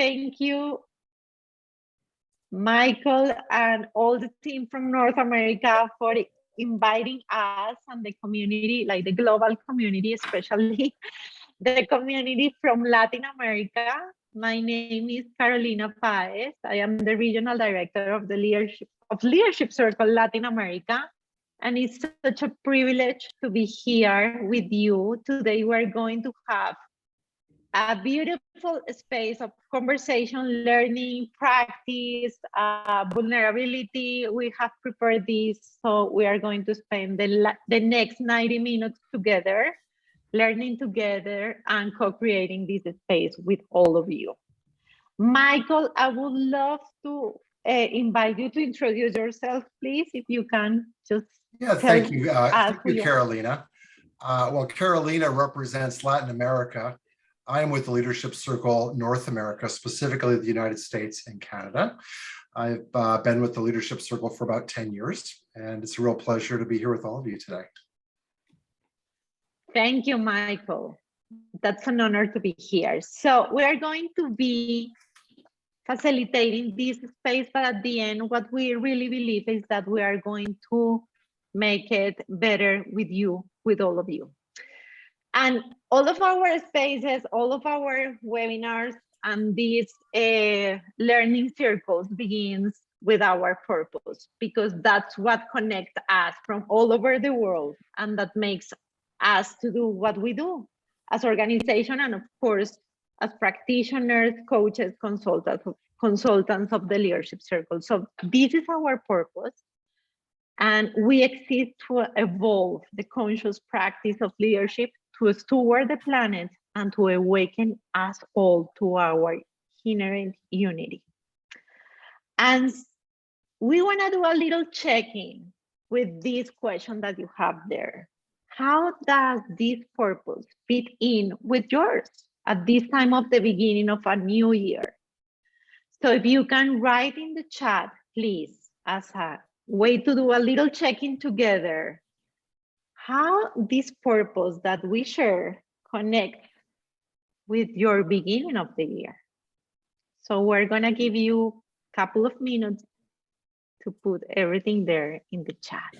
thank you, Michael, and all the team from North America for inviting us and the community, like the global community, especially the community from Latin America. My name is Carolina Paez. I am the Regional Director of the Leadership Circle Latin America. And it's such a privilege to be here with you. Today we're going to have a beautiful space of conversation, learning, practice, vulnerability. We have prepared this, so we are going to spend the next 90 minutes together, learning together and co-creating this space with all of you. Michael, I would love to invite you to introduce yourself, please, if you can just thank you. Thank you, Carolina. Well, Carolina represents Latin America. I am with the Leadership Circle North America, specifically the United States and Canada. I've been with the Leadership Circle for about 10 years, and it's a real pleasure to be here with all of you today. Thank you, Michael. That's an honor to be here. So we are going to be facilitating this space, but at the end, what we really believe is that we are going to make it better with you, with all of you. And all of our spaces, all of our webinars and these learning circles begins with our purpose, because that's what connects us from all over the world, and that makes us to do what we do as organization, and of course, as practitioners, coaches, consultants of the Leadership Circle. So this is our purpose. And we exist to evolve the conscious practice of leadership, to steward the planet, and to awaken us all to our inherent unity. And we want to do a little check-in with this question that you have there. How does this purpose fit in with yours at this time of the beginning of a new year? So if you can write in the chat, please, as a way to do a little check-in together, how this purpose that we share connects with your beginning of the year. So we're gonna give you a couple of minutes to put everything there in the chat.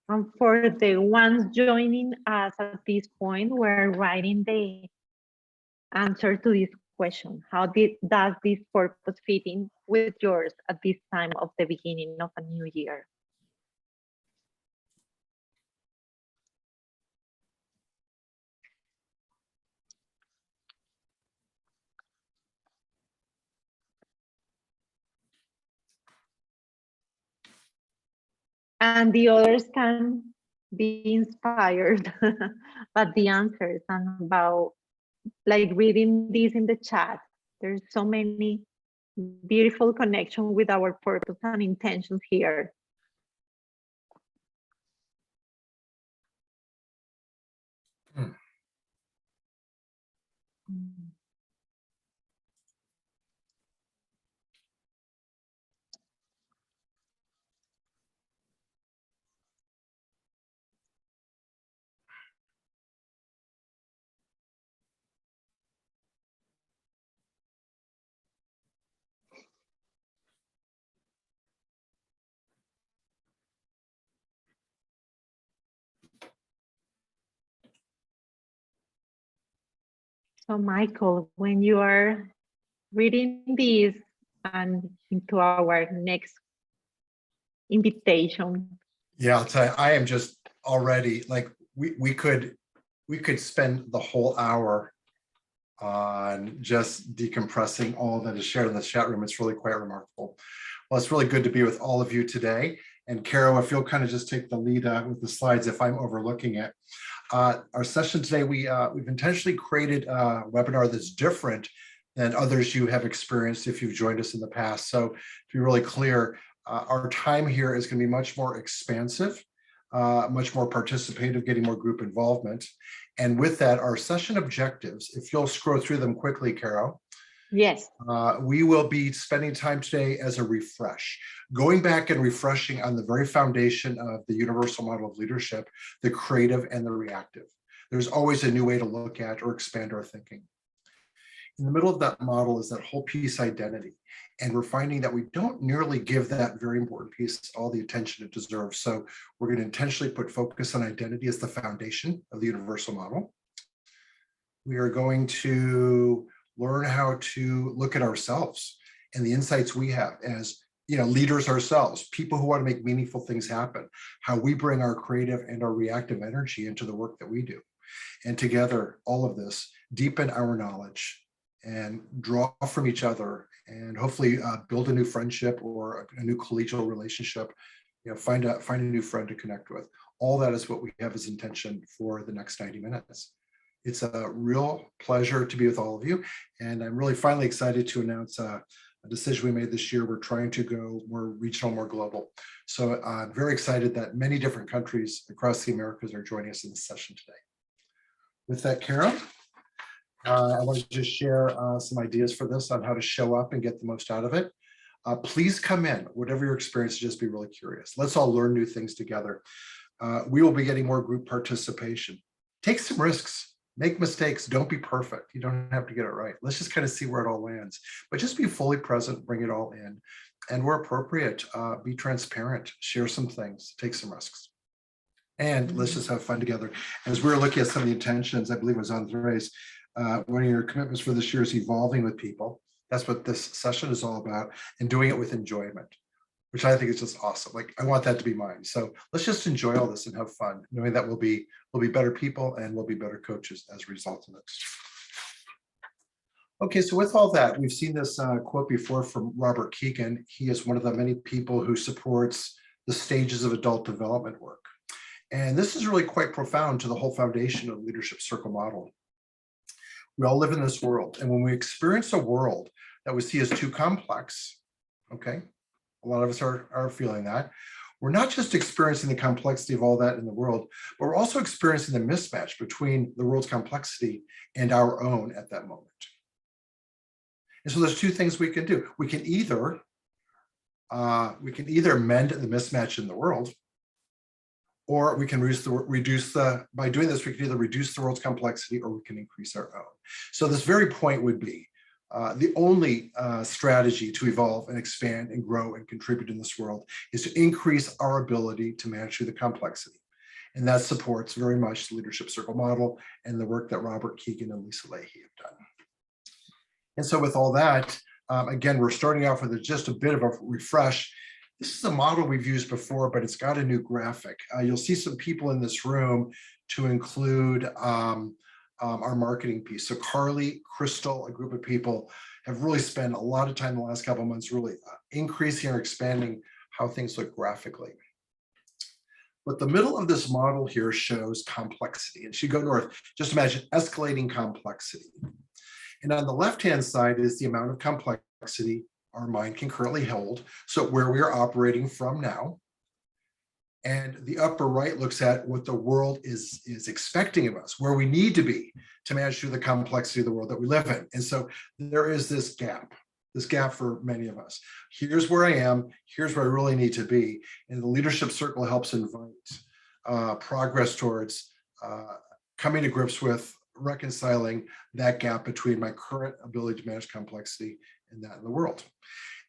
And for the ones joining us at this point, we're writing the answer to this question. How does this purpose fit in with yours at this time of the beginning of a new year? And the others can be inspired by the answers and about like reading this in the chat. There's so many beautiful connection with our purpose and intentions here. So Michael, when you are reading this and into our next invitation. Yeah, I'll tell you, I am just already like, we could spend the whole hour on just decompressing all that is shared in the chat room. It's really quite remarkable. Well, it's really good to be with all of you today. And Carol, if you'll kind of just take the lead with the slides if I'm overlooking it. Our session today, we've intentionally created a webinar that's different than others you have experienced if you've joined us in the past. So to be really clear, our time here is going to be much more expansive, much more participative, getting more group involvement. And with that, our session objectives, if you'll scroll through them quickly, Carol. Yes. We will be spending time today as a refresh, going back and refreshing on the very foundation of the universal model of leadership, the creative and the reactive. There's always a new way to look at or expand our thinking. In the middle of that model is that whole piece identity. And we're finding that we don't nearly give that very important piece all the attention it deserves. So we're going to intentionally put focus on identity as the foundation of the universal model. We are going to learn how to look at ourselves and the insights we have as leaders ourselves, people who want to make meaningful things happen, how we bring our creative and our reactive energy into the work that we do. And together, all of this, deepen our knowledge and draw from each other and hopefully build a new friendship or a new collegial relationship, find a new friend to connect with. All that is what we have as intention for the next 90 minutes. It's a real pleasure to be with all of you. And I'm really finally excited to announce a decision we made this year. We're trying to go more regional, more global. So I'm very excited that many different countries across the Americas are joining us in this session today. With that, Carol, I want to just share some ideas for this on how to show up and get the most out of it. Please come in, whatever your experience, just be really curious. Let's all learn new things together. We will be getting more group participation. Take some risks. Make mistakes. Don't be perfect. You don't have to get it right. Let's just kind of see where it all lands. But just be fully present, bring it all in. And where appropriate, be transparent, share some things, take some risks. And let's just have fun together. As we were looking at some of the intentions, I believe it was Andres, one of your commitments for this year is evolving with people. That's what this session is all about, and doing it with enjoyment, which I think is just awesome. Like, I want that to be mine. So let's just enjoy all this and have fun, knowing that we'll be better people and we'll be better coaches as a result of it. Okay, so with all that, we've seen this quote before from Robert Keegan. He is one of the many people who supports the stages of adult development work. And this is really quite profound to the whole foundation of the leadership circle model. We all live in this world. And when we experience a world that we see as too complex, okay, a lot of us are feeling that. We're not just experiencing the complexity of all that in the world, but we're also experiencing the mismatch between the world's complexity and our own at that moment. And so there's two things we can do. We can either mend the mismatch in the world, or we can by doing this, we can either reduce the world's complexity or we can increase our own. So this very point would be the only strategy to evolve and expand and grow and contribute in this world is to increase our ability to manage through the complexity. And that supports very much the leadership circle model and the work that Robert Keegan and Lisa Leahy have done. And so with all that, again, we're starting off with just a bit of a refresh. This is a model we've used before, but it's got a new graphic. You'll see some people in this room to include our marketing piece. So Carly, Crystal, a group of people have really spent a lot of time in the last couple of months really increasing or expanding how things look graphically. But the middle of this model here shows complexity. And if you go north, just imagine escalating complexity. And on the left-hand side is the amount of complexity our mind can currently hold, so where we are operating from now. And the upper right looks at what the world is expecting of us, where we need to be to manage through the complexity of the world that we live in. And so there is this gap for many of us. Here's where I am, here's where I really need to be. And the leadership circle helps invite progress towards coming to grips with reconciling that gap between my current ability to manage complexity and that in the world.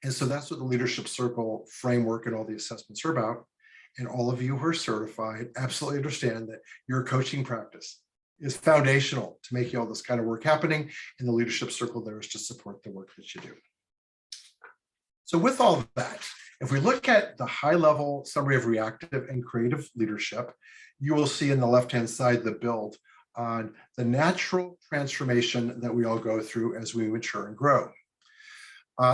And so that's what the leadership circle framework and all the assessments are about. And all of you who are certified absolutely understand that your coaching practice is foundational to making all this kind of work happening. And the leadership circle there is to support the work that you do. So with all of that, if we look at the high level summary of reactive and creative leadership, you will see in the left-hand side the build on the natural transformation that we all go through as we mature and grow.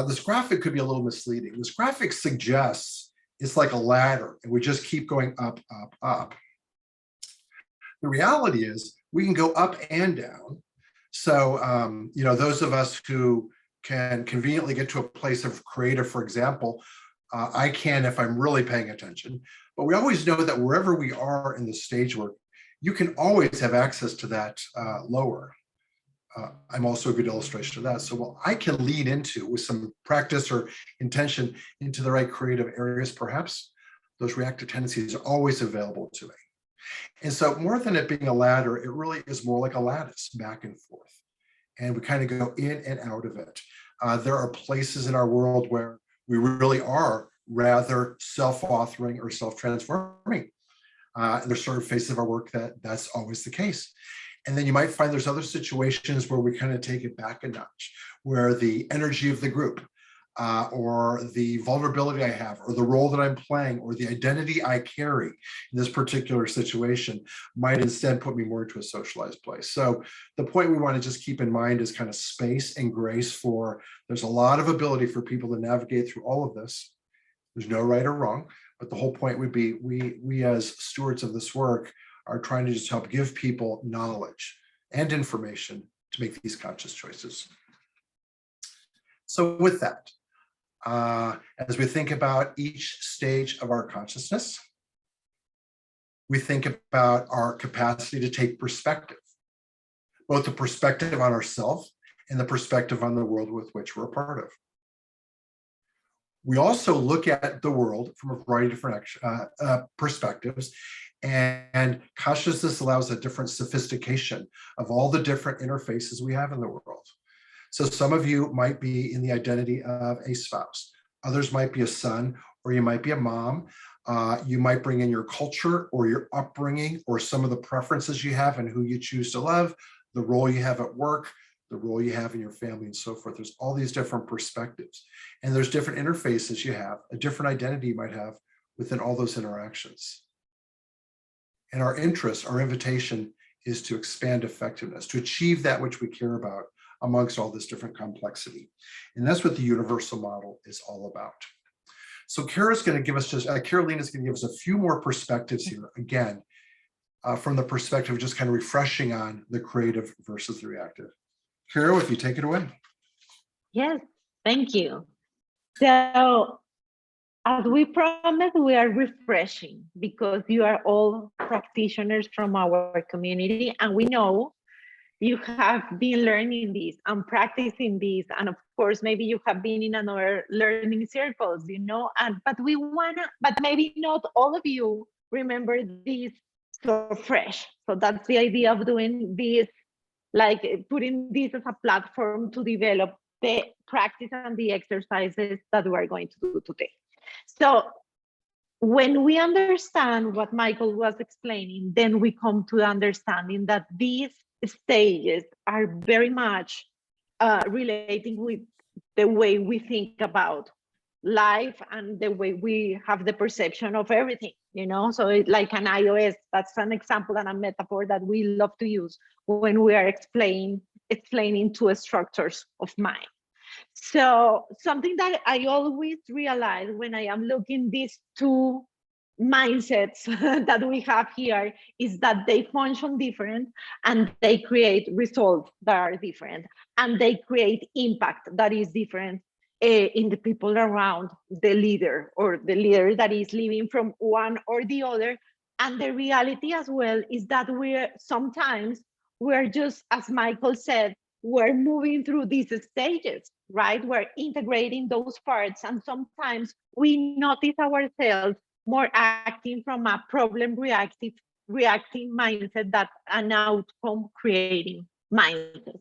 This graphic could be a little misleading. This graphic suggests it's like a ladder and we just keep going up, up, up. The reality is we can go up and down, So, those of us who can conveniently get to a place of creative, for example, I can if I'm really paying attention, but we always know that wherever we are in the stage work, you can always have access to that lower. I'm also a good illustration of that. So while I can lead into, with some practice or intention, into the right creative areas, perhaps those reactive tendencies are always available to me. And so more than it being a ladder, it really is more like a lattice back and forth. And we kind of go in and out of it. There are places in our world where we really are rather self-authoring or self-transforming. And there's certain phases of our work that's always the case. And then you might find there's other situations where we kind of take it back a notch, where the energy of the group, or the vulnerability I have, or the role that I'm playing, or the identity I carry in this particular situation might instead put me more into a socialized place. So the point we want to just keep in mind is kind of space and grace for, there's a lot of ability for people to navigate through all of this. There's no right or wrong, but the whole point would be we as stewards of this work are trying to just help give people knowledge and information to make these conscious choices. So with that, as we think about each stage of our consciousness, we think about our capacity to take perspective, both the perspective on ourselves and the perspective on the world with which we're a part of. We also look at the world from a variety of different perspectives, and consciousness allows a different sophistication of all the different interfaces we have in the world. So some of you might be in the identity of a spouse, others might be a son, or you might be a mom. You might bring in your culture or your upbringing or some of the preferences you have and who you choose to love, the role you have at work, the role you have in your family, and so forth. There's all these different perspectives, and there's different interfaces you have, a different identity you might have within all those interactions. And our interest, our invitation is to expand effectiveness, to achieve that which we care about amongst all this different complexity. And that's what the universal model is all about. So Carolina's going to give us a few more perspectives here, again, from the perspective of just kind of refreshing on the creative versus the reactive. Carol, if you take it away. Yes, thank you. So as we promised, we are refreshing because you are all practitioners from our community, and we know you have been learning this and practicing this, and of course maybe you have been in another learning circles, but maybe not all of you remember this so fresh. So that's the idea of doing this, like putting this as a platform to develop the practice and the exercises that we are going to do today. So when we understand what Michael was explaining, then we come to the understanding that these stages are very much relating with the way we think about life and the way we have the perception of everything, so it's like an iOS. That's an example and a metaphor that we love to use when we are explaining two structures of mind. So something that I always realize when I am looking these two mindsets that we have here is that they function different, and they create results that are different, and they create impact that is different in the people around the leader, or the leader that is living from one or the other. And the reality as well is that we're just, as Michael said, we're moving through these stages, right? We're integrating those parts, and sometimes we notice ourselves more acting from a problem reacting mindset than an outcome creating mindset.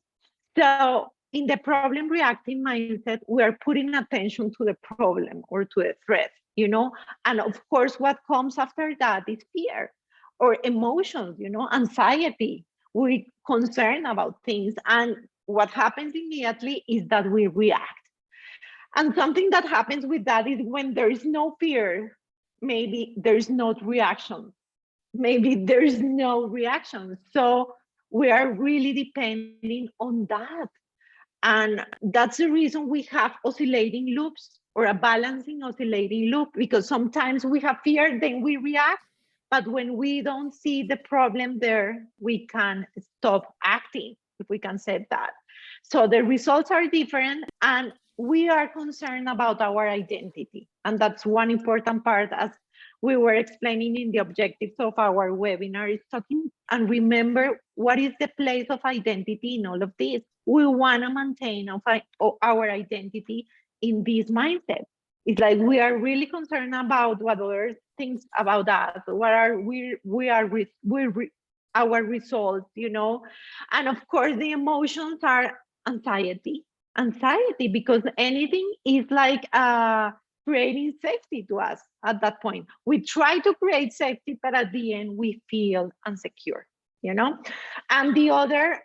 So in the problem reacting mindset, we're putting attention to the problem or to the threat, and of course what comes after that is fear or emotions, anxiety. We're concerned about things, and what happens immediately is that we react. And something that happens with that is when there is no fear, maybe there's not reaction. Maybe there's no reaction. So we are really depending on that. And that's the reason we have oscillating loops, or a balancing oscillating loop, because sometimes we have fear, then we react. But when we don't see the problem there, we can stop acting. if we can say that. So the results are different, and we are concerned about our identity. And that's one important part, as we were explaining in the objectives of our webinar, is talking and remember what is the place of identity in all of this. We want to maintain our identity in this mindset. It's like we are really concerned about what others think about us. What are our results, you know? And of course, the emotions are anxiety, because anything is like creating safety to us at that point. We try to create safety, but at the end we feel insecure, you know? And the other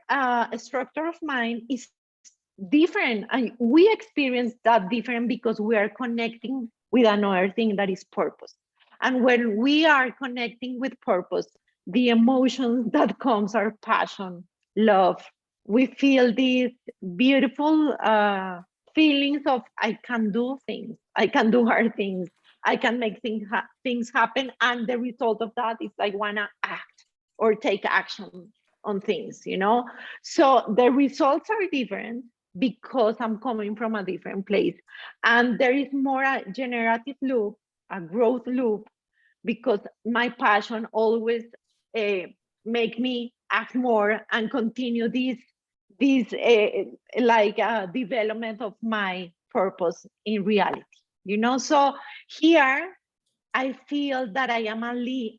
structure of mind is different, and we experience that different because we are connecting with another thing that is purpose. And when we are connecting with purpose, the emotions that comes are passion, love. We feel these beautiful feelings of I can do things, I can do hard things, I can make things happen, and the result of that is I wanna act or take action on things, you know? So the results are different because I'm coming from a different place. And there is more a generative loop, a growth loop, because my passion always make me act more and continue this development of my purpose in reality, you know? So here I feel that I am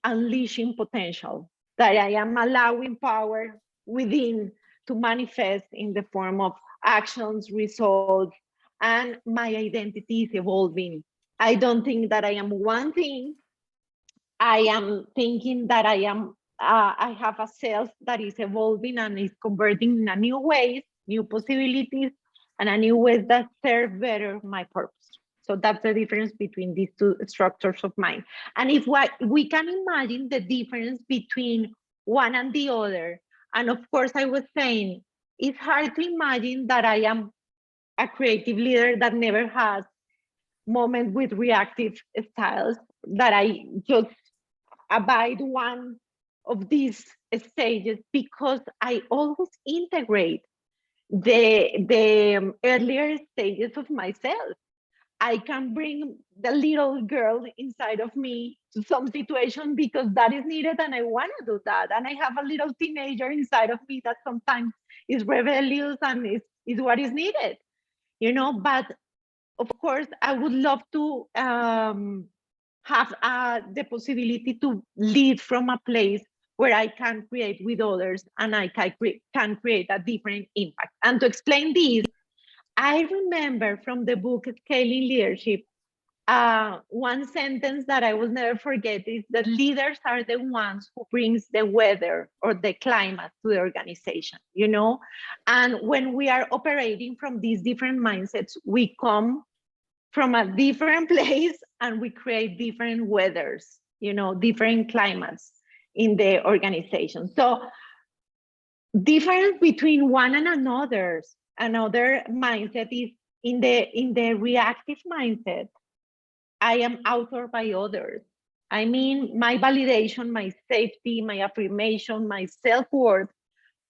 unleashing potential, that I am allowing power within to manifest in the form of actions, results, and my identity is evolving. I don't think that I am one thing. I am thinking that I have a self that is evolving and is converting in a new ways, new possibilities, and a new ways that serve better my purpose. So that's the difference between these two structures of mind. And if we can imagine the difference between one and the other, and of course I was saying, it's hard to imagine that I am a creative leader that never has moments with reactive styles, that I just abide one of these stages, because I always integrate the earlier stages of myself. I can bring the little girl inside of me to some situation because that is needed and I want to do that. And I have a little teenager inside of me that sometimes is rebellious and is what is needed, you know. But of course, I would love to have the possibility to lead from a place where I can create with others and I can create a different impact. And to explain this, I remember from the book Scaling Leadership, one sentence that I will never forget is that leaders are the ones who brings the weather or the climate to the organization, you know? And when we are operating from these different mindsets, we come from a different place and we create different weathers, you know, different climates in the organization. So difference between one and another mindset is in the reactive mindset, I am authored by others. I mean, my validation, my safety, my affirmation, my self-worth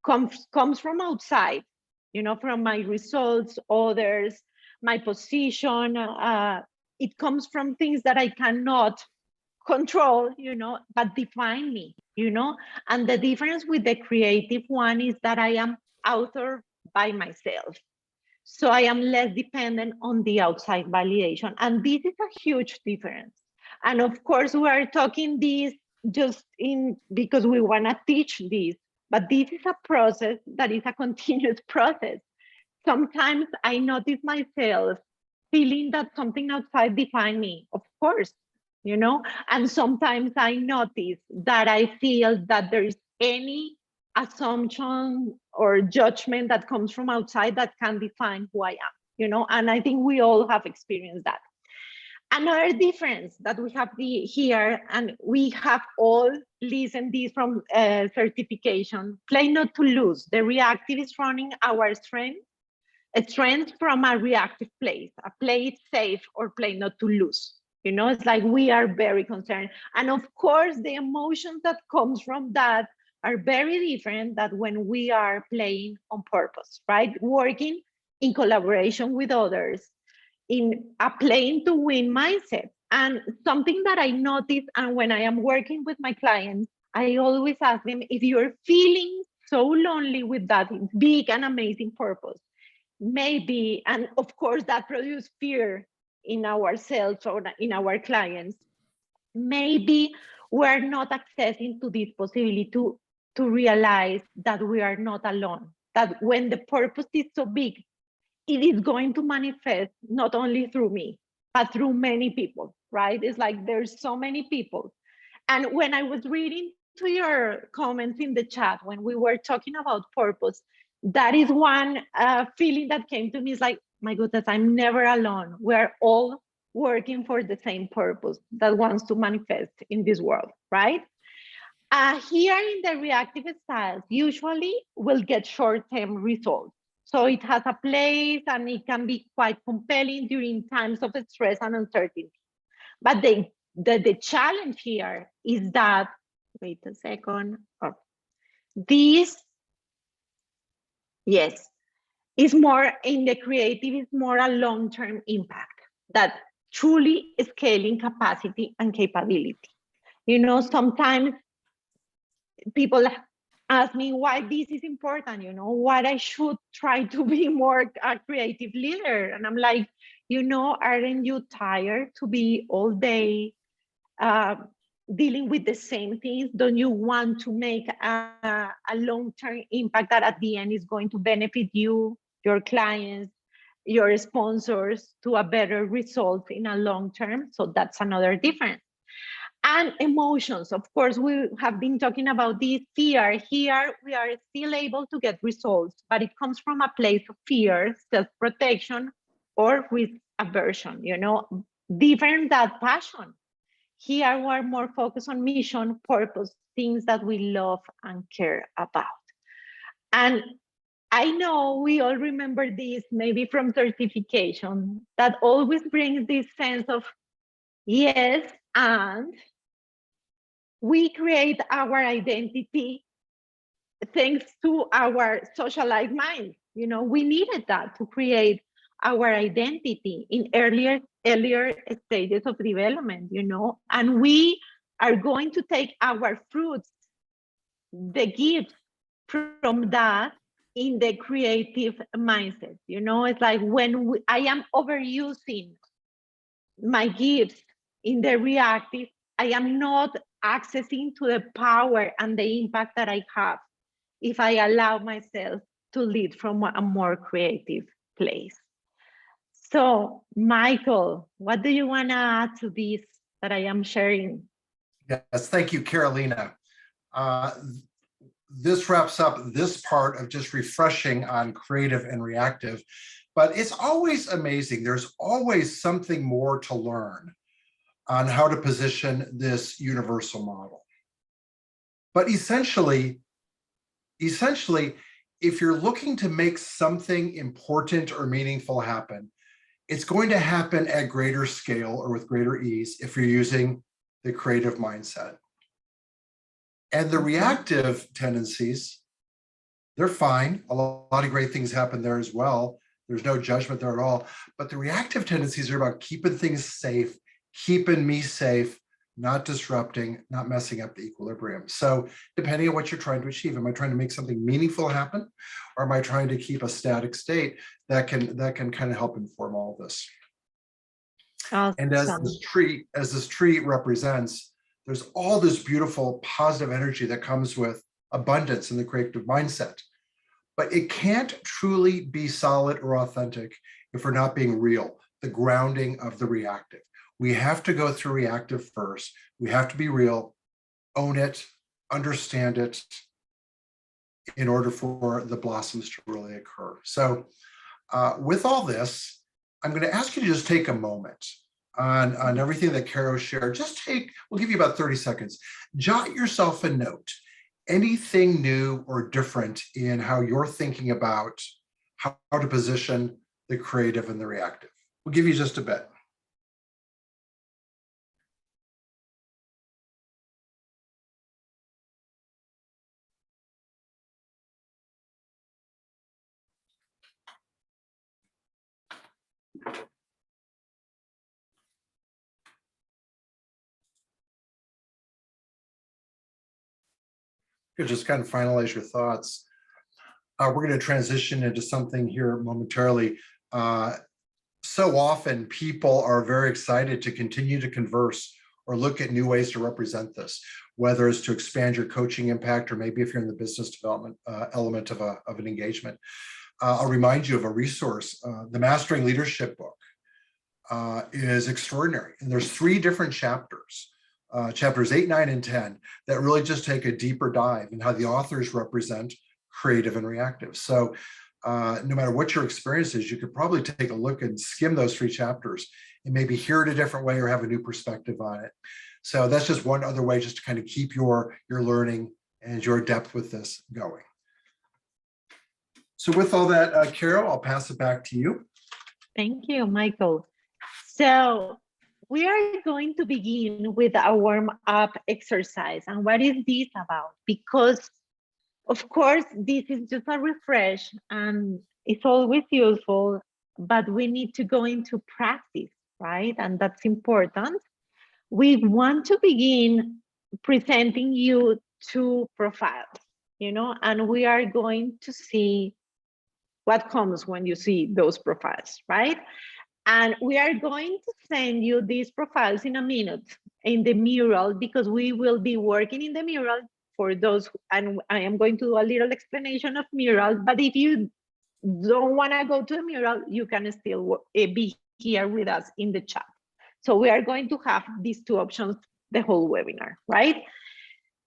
comes from outside, you know, from my results, others, my position. It comes from things that I cannot control, you know, but define me, you know. And the difference with the creative one is that I am authored by myself. So I am less dependent on the outside validation. And this is a huge difference. And of course, we are talking this just because we want to teach this, but this is a process that is a continuous process. Sometimes I notice myself feeling that something outside define me, of course, you know, and sometimes I notice that I feel that there is any assumption or judgment that comes from outside that can define who I am, you know, and I think we all have experienced that. Another difference that we have here, and we have all listened this from certification, play not to lose. The reactive is running our strength from a reactive place, a play it safe or play not to lose. You know, it's like we are very concerned. And of course, the emotions that comes from that are very different than when we are playing on purpose, right? Working in collaboration with others, in a playing to win mindset. And something that I notice, and when I am working with my clients, I always ask them, if you're feeling so lonely with that big and amazing purpose, maybe, and of course that produces fear in ourselves or in our clients, maybe we're not accessing to this possibility to realize that we are not alone, that when the purpose is so big, it is going to manifest not only through me, but through many people, right? It's like there's so many people. And when I was reading to your comments in the chat, when we were talking about purpose, that is one feeling that came to me, is like, my goodness, I'm never alone. We're all working for the same purpose that wants to manifest in this world, right? Here in the reactive styles, usually we'll get short-term results. So it has a place and it can be quite compelling during times of stress and uncertainty. But the challenge here is that, wait a second, this, yes, is more in the creative, is more a long-term impact that truly scaling capacity and capability. You know, sometimes people ask me why this is important, you know, what I should try to be more a creative leader. And I'm like, you know, aren't you tired to be all day dealing with the same things? Don't you want to make a long-term impact that at the end is going to benefit you, your clients, your sponsors, to a better result in a long term? So that's another difference. And emotions, of course, we have been talking about this fear. Here we are still able to get results, but it comes from a place of fear, self-protection, or risk aversion, you know, different than passion. Here we're more focused on mission, purpose, things that we love and care about. And I know we all remember this maybe from certification, that always brings this sense of yes, and we create our identity thanks to our socialized mind. You know, we needed that to create our identity in earlier stages of development, you know, and we are going to take our fruits, the gifts from that in the creative mindset. You know, it's like when I am overusing my gifts in the reactive, I am not accessing to the power and the impact that I have if I allow myself to lead from a more creative place. So, Michael, what do you want to add to this that I am sharing? Yes, thank you, Carolina. This wraps up this part of just refreshing on creative and reactive, but it's always amazing. There's always something more to learn on how to position this universal model. But essentially, if you're looking to make something important or meaningful happen, it's going to happen at greater scale or with greater ease if you're using the creative mindset. And the reactive tendencies, they're fine. A lot of great things happen there as well. There's no judgment there at all. But the reactive tendencies are about keeping things safe, keeping me safe, not disrupting, not messing up the equilibrium. So depending on what you're trying to achieve, am I trying to make something meaningful happen? Or am I trying to keep a static state that can kind of help inform all of this? Awesome. And as this tree represents, there's all this beautiful positive energy that comes with abundance in the creative mindset. But it can't truly be solid or authentic if we're not being real, the grounding of the reactive. We have to go through reactive first. We have to be real, own it, understand it, in order for the blossoms to really occur. So with all this, I'm going to ask you to just take a moment on everything that Caro shared. We'll give you about 30 seconds. Jot yourself a note. Anything new or different in how you're thinking about how to position the creative and the reactive. We'll give you just a bit. You could just kind of finalize your thoughts. We're going to transition into something here momentarily. So often people are very excited to continue to converse or look at new ways to represent this, whether it's to expand your coaching impact, or maybe if you're in the business development element of an engagement. I'll remind you of a resource. The Mastering Leadership book is extraordinary. And there's 3 different chapters, chapters 8, 9, and 10, that really just take a deeper dive in how the authors represent creative and reactive. So no matter what your experience is, you could probably take a look and skim those 3 chapters and maybe hear it a different way or have a new perspective on it. So that's just one other way just to kind of keep your learning and your depth with this going. So with all that, Carol, I'll pass it back to you. Thank you, Michael. So we are going to begin with a warm-up exercise. And what is this about? Because, of course, this is just a refresh and it's always useful, but we need to go into practice, right? And that's important. We want to begin presenting you 2 profiles, and we are going to see what comes when you see those profiles, right? And we are going to send you these profiles in a minute in the mural, because we will be working in the mural for those, and I am going to do a little explanation of mural, but if you don't want to go to the mural, you can still be here with us in the chat. So we are going to have these 2 options the whole webinar, right?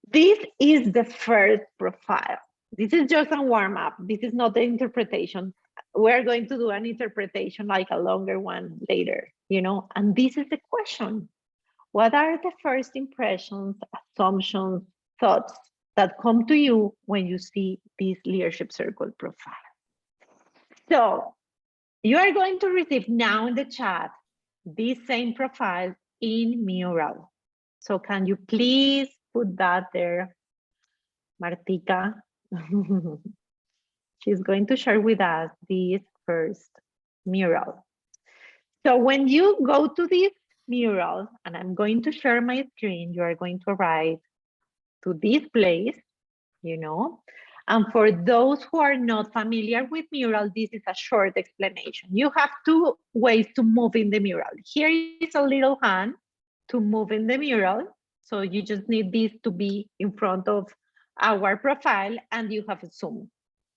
This is the first profile. This is just a warm-up. This is not the interpretation. We're going to do an interpretation, like a longer one later, and this is the question. What are the first impressions, assumptions, thoughts that come to you when you see this leadership circle profile? So you are going to receive now in the chat this same profile in mural. So can you please put that there, Martika? She's going to share with us this first mural. So when you go to this mural, and I'm going to share my screen, you are going to arrive to this place, and for those who are not familiar with mural, this is a short explanation. You have 2 ways to move in the mural. Here is a little hand to move in the mural. So you just need this to be in front of our profile, and you have a zoom,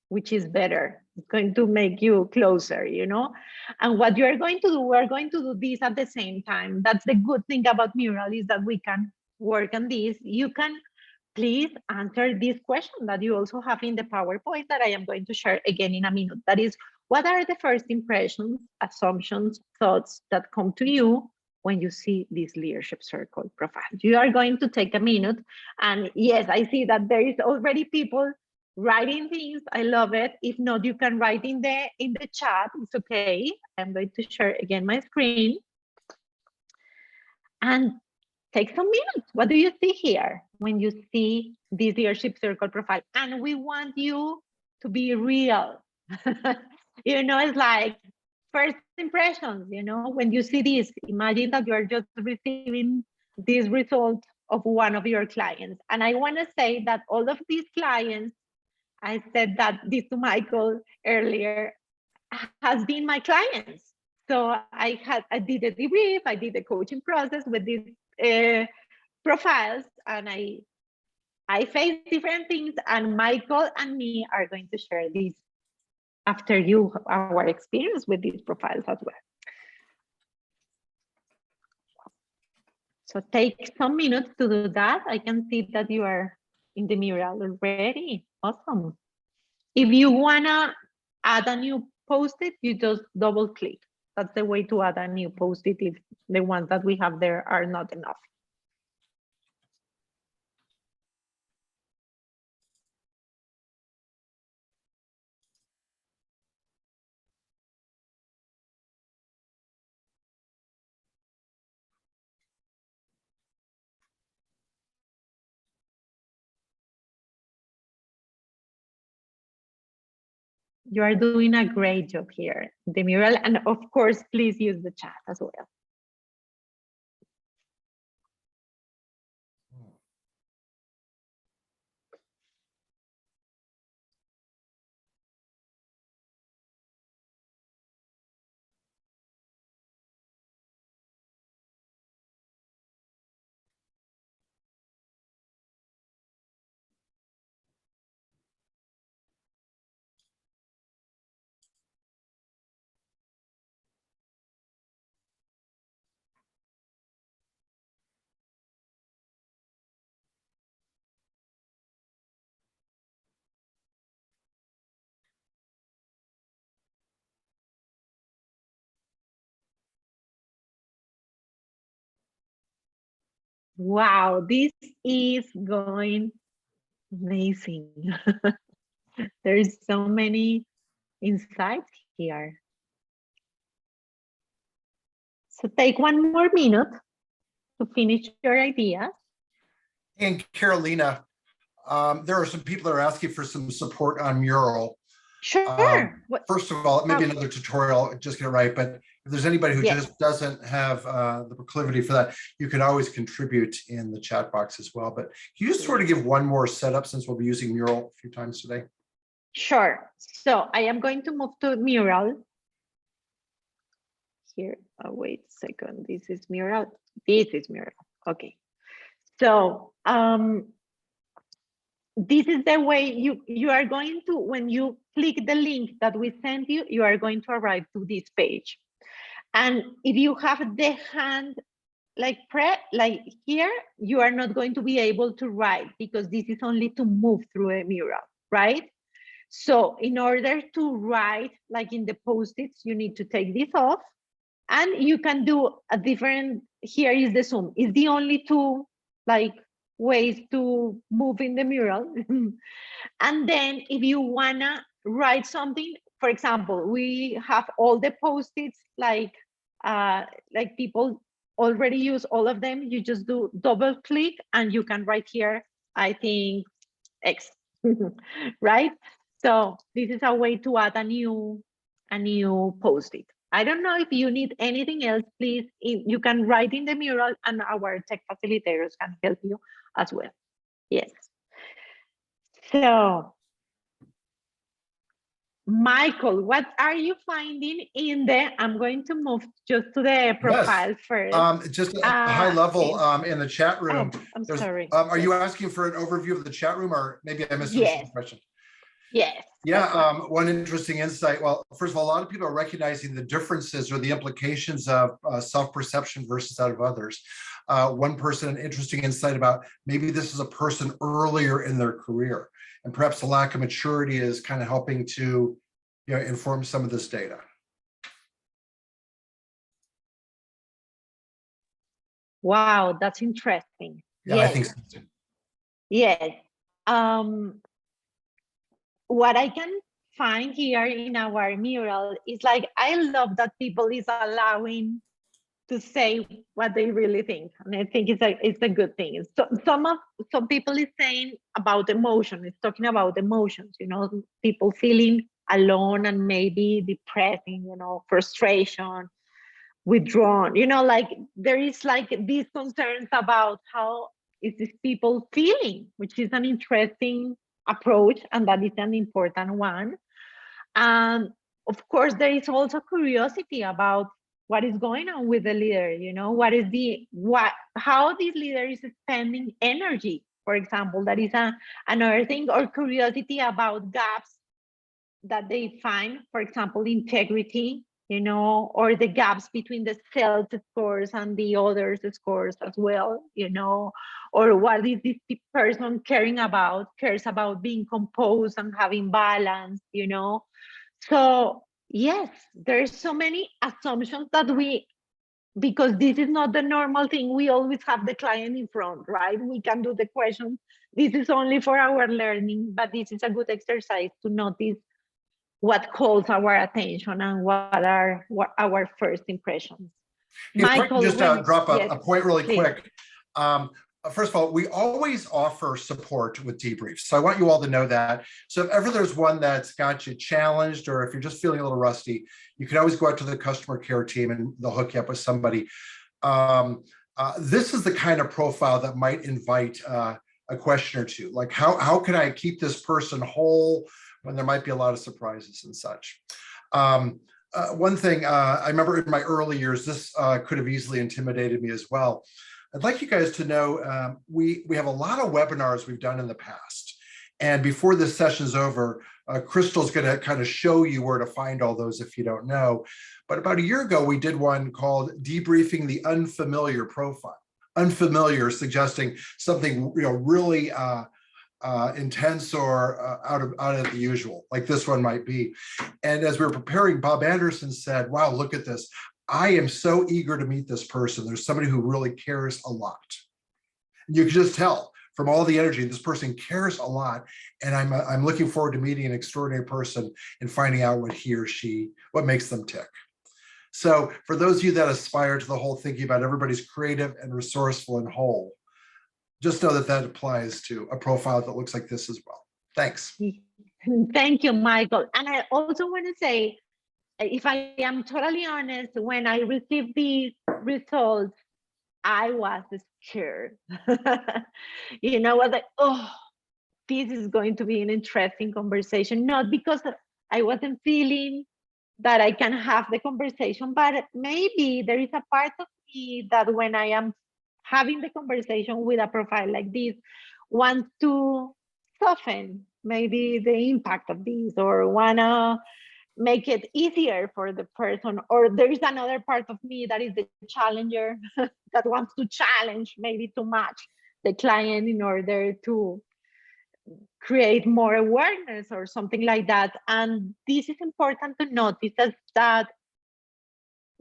which is better. It's going to make you closer, And what you are going to do, we're going to do this at the same time. That's the good thing about mural, is that we can work on this. You can please answer this question that you also have in the PowerPoint that I am going to share again in a minute. That is, what are the first impressions, assumptions, thoughts that come to you when you see this leadership circle profile? You are going to take a minute. And yes, I see that there is already people writing things. I love it. If not, you can write in the chat. It's okay. I'm going to share again my screen. And take some minutes. What do you see here when you see this leadership circle profile? And we want you to be real. It's like first impressions, when you see this, imagine that you're just receiving this result of one of your clients. And I want to say that all of these clients, I said that this to Michael earlier, has been my clients. So I did a debrief, I did the coaching process with these profiles, and I faced different things, and Michael and me are going to share this after our experience with these profiles as well. So take some minutes to do that. I can see that you are in the mural already. Awesome. If you wanna add a new post-it, you just double click. That's the way to add a new post-it if the ones that we have there are not enough. You are doing a great job here, the mural. And of course, please use the chat as well. Wow, this is going amazing. There's so many insights here. So take one more minute to finish your ideas. And Carolina, there are some people that are asking for some support on mural. Sure. First of all, maybe another tutorial, just get it right. But if there's anybody who just doesn't have the proclivity for that, you can always contribute in the chat box as well. But can you just sort of give one more setup, since we'll be using mural a few times today? Sure. So I am going to move to mural. Here, oh, wait a second. This is mural. This is mural. Okay. So this is the way you are going to, when you click the link that we sent you, you are going to arrive to this page. And if you have the hand like here, you are not going to be able to write, because this is only to move through a mural, right? So in order to write, like in the post-its, you need to take this off, and you can do a different, here is the zoom. It's the only two like ways to move in the mural. And then if you wanna write something, for example, we have all the post-its, like people already use all of them. You just do double click and you can write here, I think, X, right? So this is a way to add a new post-it. I don't know if you need anything else, please, you can write in the mural and our tech facilitators can help you as well. Yes. So, Michael, what are you finding in the, I'm going to move just to the profile first. Just at a high level in the chat room. Oh, I'm sorry. Are you asking for an overview of the chat room, or maybe I missed the question? Yes. Yeah, one interesting insight. Well, first of all, a lot of people are recognizing the differences or the implications of self-perception versus that of others. One person, an interesting insight about maybe this is a person earlier in their career, and perhaps the lack of maturity is kind of helping to, inform some of this data. Wow, that's interesting. Yeah, yes. I think so too. Yes. What I can find here in our mural is like, I love that people is allowing to say what they really think. And I think it's a good thing. So some people is saying about emotion, it's talking about emotions, people feeling alone and maybe depressing, frustration, withdrawn, like there is like these concerns about how is this people feeling, which is an interesting approach, and that is an important one. And of course, there is also curiosity about what is going on with the leader, how this leader is spending energy, for example. That is another thing, or curiosity about gaps that they find, for example, integrity, or the gaps between the self scores and the others scores as well, or what is this person cares about being composed and having balance, So yes, there's so many assumptions that because this is not the normal thing, we always have the client in front, right? We can do the questions. This is only for our learning, but this is a good exercise to notice what calls our attention and what are our first impressions. If Michael, I can just drop a point really quick. First of all, we always offer support with debriefs. So I want you all to know that. So if ever there's one that's got you challenged, or if you're just feeling a little rusty, you can always go out to the customer care team and they'll hook you up with somebody. This is the kind of profile that might invite a question or two, like how can I keep this person whole when there might be a lot of surprises and such. One thing I remember in my early years, this could have easily intimidated me as well. I'd like you guys to know we have a lot of webinars we've done in the past. And before this session's over, Crystal's going to kind of show you where to find all those if you don't know. But about a year ago, we did one called Debriefing the Unfamiliar Profile. Unfamiliar, suggesting something really intense or out of the usual, like this one might be. And as we were preparing, Bob Anderson said, wow, look at this. I am so eager to meet this person. There's somebody who really cares a lot. You can just tell from all the energy, this person cares a lot. And I'm looking forward to meeting an extraordinary person and finding out what makes them tick. So for those of you that aspire to the whole thinking about everybody's creative and resourceful and whole, just know that that applies to a profile that looks like this as well. Thanks. Thank you, Michael. And I also want to say, if I am totally honest, when I received these results, I was scared. You know, I was like, oh, this is going to be an interesting conversation. Not because I wasn't feeling that I can have the conversation, but maybe there is a part of me that when I am having the conversation with a profile like this, wants to soften maybe the impact of this, or wanna make it easier for the person, or there is another part of me that is the challenger that wants to challenge maybe too much the client in order to create more awareness or something like that. And this is important to notice, that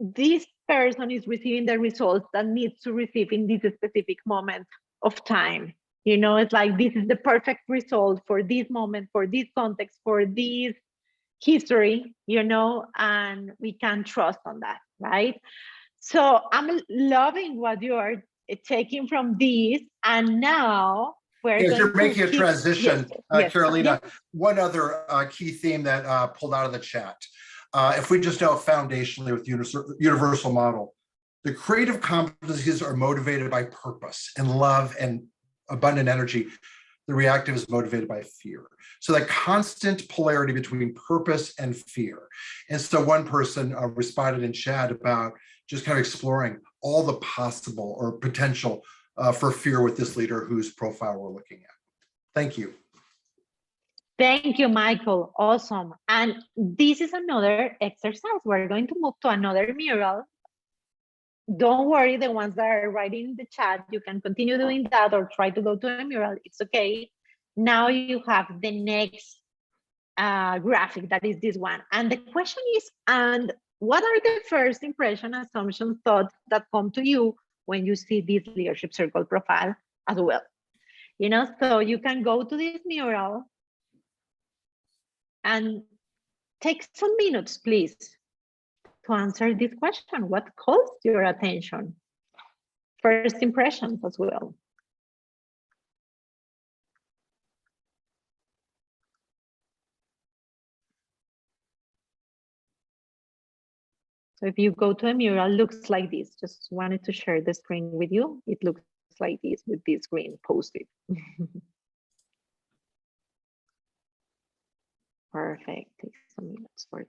this person is receiving the results that needs to receive in this specific moment of time. You know, it's like, this is the perfect result for this moment, for this context, for this history, you know, and we can trust on that, right? So I'm loving what you are taking from this. And now we're As going you're to making a keep, transition, yes, Carolina, one other key theme that pulled out of the chat. If we just know foundationally with universal model, the creative competencies are motivated by purpose and love and abundant energy. The reactive is motivated by fear. So that constant polarity between purpose and fear. And so one person responded in chat about just kind of exploring all the possible or potential for fear with this leader whose profile we're looking at. Thank you. Thank you, Michael. Awesome. And this is another exercise. We're going to move to another mural. Don't worry, the ones that are writing in the chat, you can continue doing that or try to go to a mural. It's okay. Now you have the next graphic, that is this one. And the question is, and what are the first impression, assumptions, thoughts that come to you when you see this leadership circle profile as well? You know, so you can go to this mural and take some minutes, please, to answer this question. What calls your attention? First impressions as well. So if you go to a mural, looks like this. Just wanted to share the screen with you. It looks like this with this green post-it. Perfect. Take some minutes for that.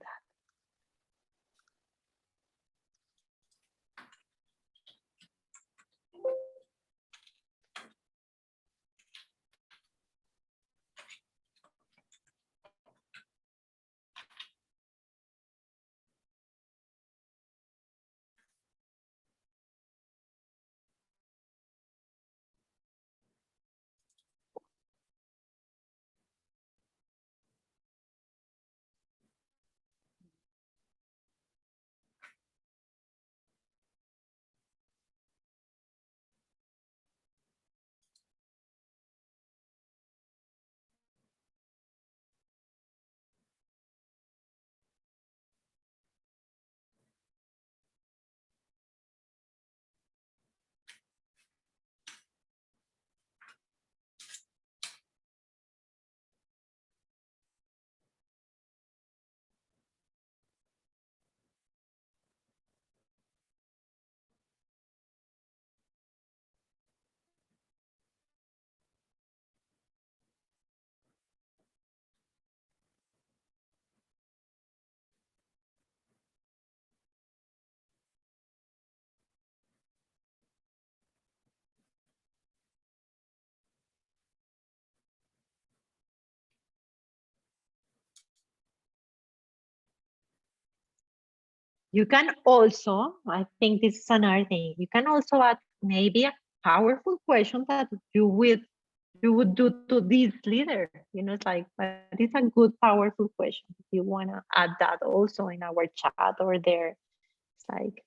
You can also, I think this is another thing, you can also add maybe a powerful question that you would do to this leader. You know, it's like, but it's a good, powerful question. If you want to add that also in our chat or there, it's like,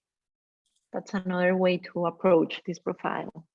that's another way to approach this profile.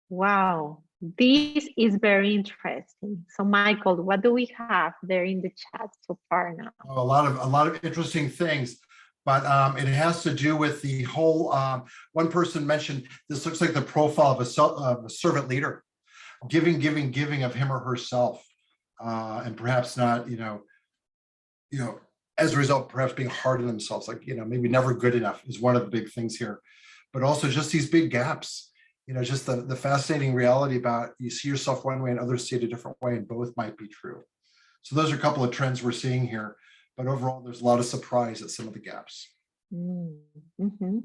Wow, this is very interesting. So Michael, what do we have there in the chat so far now? A lot of interesting things, but it has to do with the whole. One person mentioned this looks like the profile of a servant leader, giving of him or herself, and perhaps not, as a result, perhaps being hard on themselves, like maybe never good enough is one of the big things here, but also just these big gaps. Just the fascinating reality about you see yourself one way and others see it a different way, and both might be true. So those are a couple of trends we're seeing here, but overall, there's a lot of surprise at some of the gaps. Mm-hmm.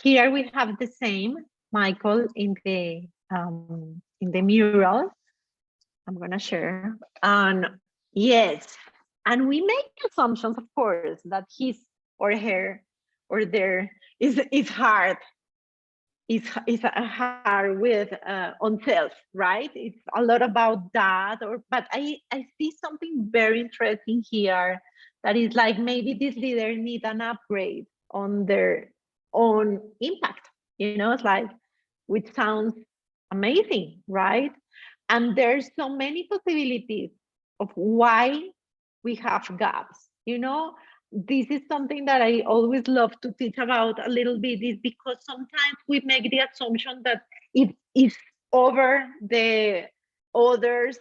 Here we have the same, Michael, in the mural. I'm gonna share. And yes, and we make assumptions, of course, that his or her or their is hard. Is hard with on self, right? It's a lot about that. But I see something very interesting here that is like maybe this leader need an upgrade on their own impact. It's like, which sounds amazing, right? And there's so many possibilities of why we have gaps. This is something that I always love to teach about a little bit, is because sometimes we make the assumption that it is over the others'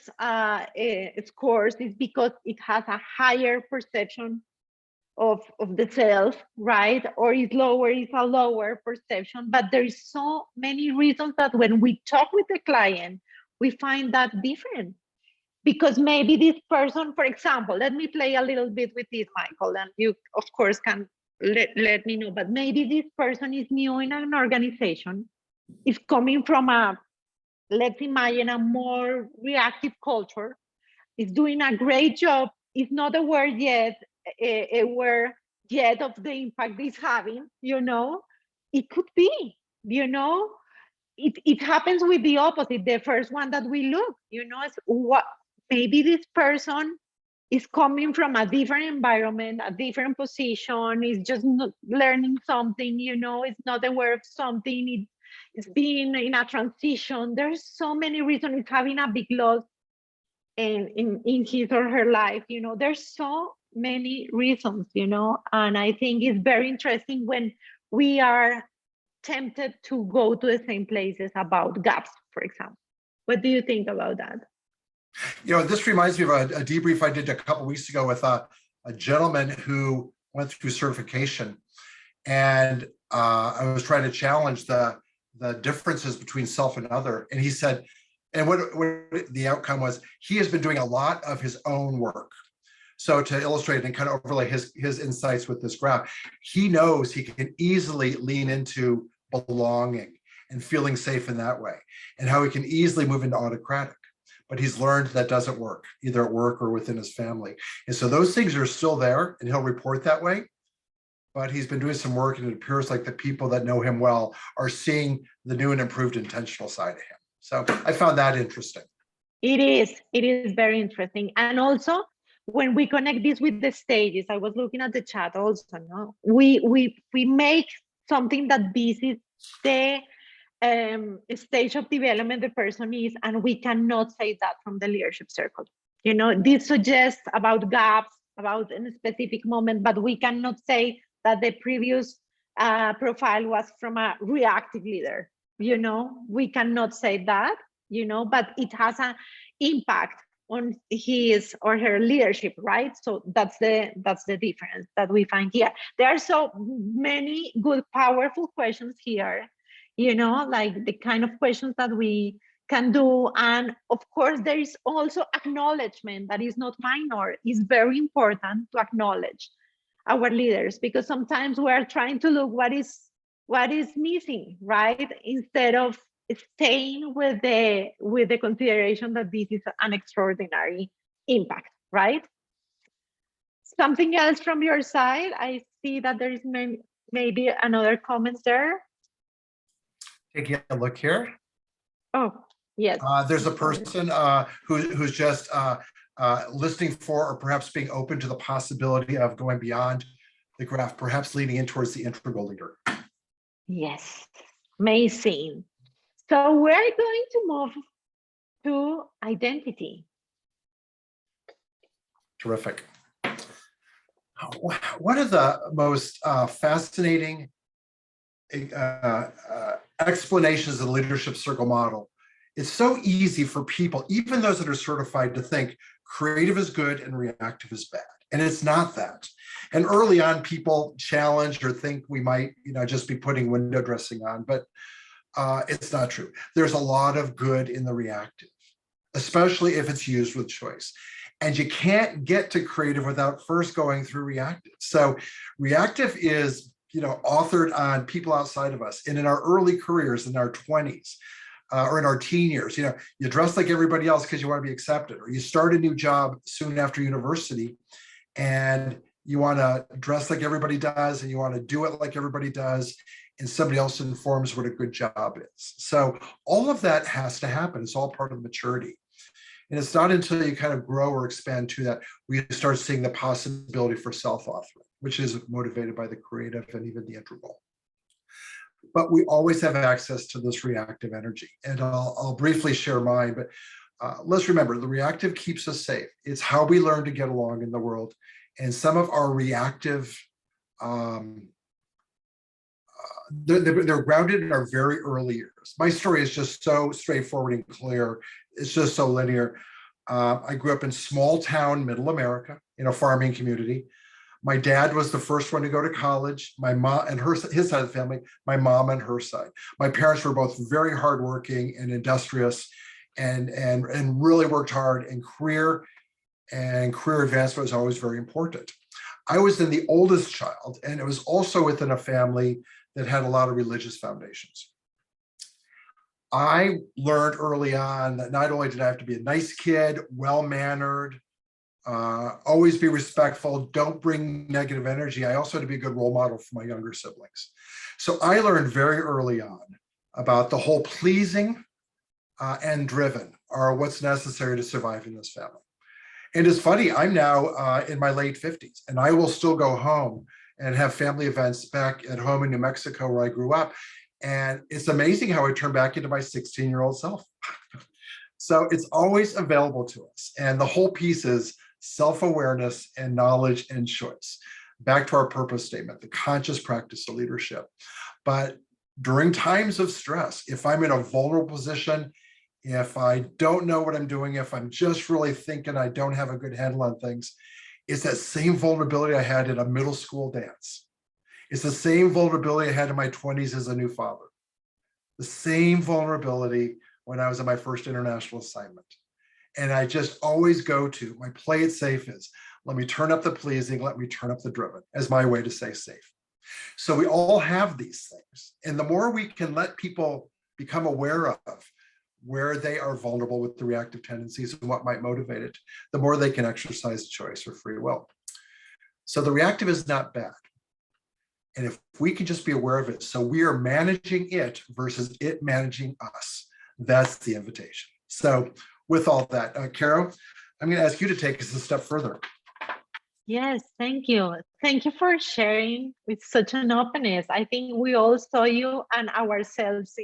scores is because it has a higher perception of the self, right? Or is lower, is a lower perception. But there is so many reasons that when we talk with the client, we find that different. Because maybe this person, for example, let me play a little bit with this, Michael, and you, of course, can let me know, but maybe this person is new in an organization, is coming from let's imagine, a more reactive culture, is doing a great job, is not aware yet, of the impact it's having, it could be, it happens with the opposite, the first one that we look, is what maybe this person is coming from a different environment, a different position, is just not learning something, is not aware of something, it's being in a transition. There's so many reasons. It's having a big loss in his or her life, there's so many reasons, and I think it's very interesting when we are tempted to go to the same places about gaps, for example. What do you think about that? This reminds me of a debrief I did a couple of weeks ago with a gentleman who went through certification, and I was trying to challenge the differences between self and other, and he said, and what the outcome was, he has been doing a lot of his own work. So to illustrate and kind of overlay his insights with this graph, he knows he can easily lean into belonging and feeling safe in that way, and how he can easily move into autocratic. But he's learned that doesn't work, either at work or within his family. And so those things are still there, and he'll report that way. But he's been doing some work, and it appears like the people that know him well are seeing the new and improved intentional side of him. So I found that interesting. It is very interesting. And also, when we connect this with the stages, I was looking at the chat also, no? We make something that this is the stage of development the person is, and we cannot say that from the leadership circle. You know, this suggests about gaps, about a specific moment, but we cannot say that the previous profile was from a reactive leader. You know, we cannot say that, you know, but it has an impact on his or her leadership, right? So that's the difference that we find here. There are so many good, powerful questions here, you know, like the kind of questions that we can do. And of course, there is also acknowledgement that is not minor. It's very important to acknowledge our leaders, because sometimes we are trying to look what is missing, right? Instead of staying with the consideration that this is an extraordinary impact, right? Something else from your side? I see that there is maybe another comment there. Taking a look here. Oh, yes. There's a person who's just listening for, or perhaps being open to the possibility of going beyond the graph, perhaps leaning in towards the integral leader. Yes, amazing. So we're going to move to identity. Terrific. One of the most fascinating explanations of the leadership circle model. It's so easy for people, even those that are certified, to think creative is good and reactive is bad. And it's not that. And early on, people challenge or think we might, just be putting window dressing on, but it's not true. There's a lot of good in the reactive, especially if it's used with choice. And you can't get to creative without first going through reactive. So reactive is, authored on people outside of us. And in our early careers, in our 20s, or in our teen years, you dress like everybody else because you want to be accepted, or you start a new job soon after university and you want to dress like everybody does and you want to do it like everybody does, and somebody else informs what a good job is. So all of that has to happen. It's all part of maturity. And it's not until you kind of grow or expand to that we start seeing the possibility for self-authoring, which is motivated by the creative and even the integral. But we always have access to this reactive energy. And I'll briefly share mine, but let's remember, the reactive keeps us safe. It's how we learn to get along in the world. And some of our reactive, they're grounded in our very early years. My story is just so straightforward and clear. It's just so linear. I grew up in small town, middle America, in a farming community. My dad was the first one to go to college. My mom and his side of the family, my mom and her side. My parents were both very hardworking and industrious, and really worked hard. And career advancement was always very important. I was then the oldest child, and it was also within a family that had a lot of religious foundations. I learned early on that not only did I have to be a nice kid, well-mannered, always be respectful, don't bring negative energy, I also had to be a good role model for my younger siblings. So I learned very early on about the whole pleasing and driven are what's necessary to survive in this family. And it's funny, I'm now in my late 50s, and I will still go home and have family events back at home in New Mexico where I grew up. And it's amazing how I turn back into my 16-year-old self. So it's always available to us. And the whole piece is self-awareness and knowledge and choice. Back to our purpose statement, the conscious practice of leadership. But during times of stress, if I'm in a vulnerable position, if I don't know what I'm doing, if I'm just really thinking I don't have a good handle on things, it's that same vulnerability I had in a middle school dance. It's the same vulnerability I had in my 20s as a new father. The same vulnerability when I was on my first international assignment. And I just always go to my play it safe is, let me turn up the pleasing, let me turn up the driven as my way to stay safe. So we all have these things. And the more we can let people become aware of where they are vulnerable with the reactive tendencies and what might motivate it, the more they can exercise choice or free will. So the reactive is not bad. And if we can just be aware of it, so we are managing it versus it managing us, that's the invitation. So with all that, Caro, I'm going to ask you to take us a step further. Yes, thank you. Thank you for sharing with such an openness. I think we all saw you and ourselves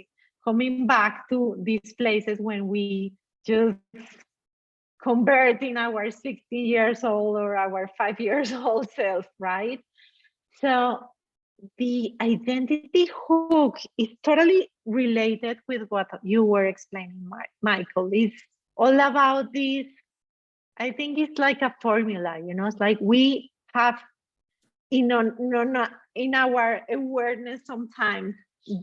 coming back to these places when we just convert in our 16 years old or our 5 years old self, right? So the identity hook is totally related with what you were explaining, Michael. It's all about this. I think it's like a formula, you know, it's like we have in our awareness sometimes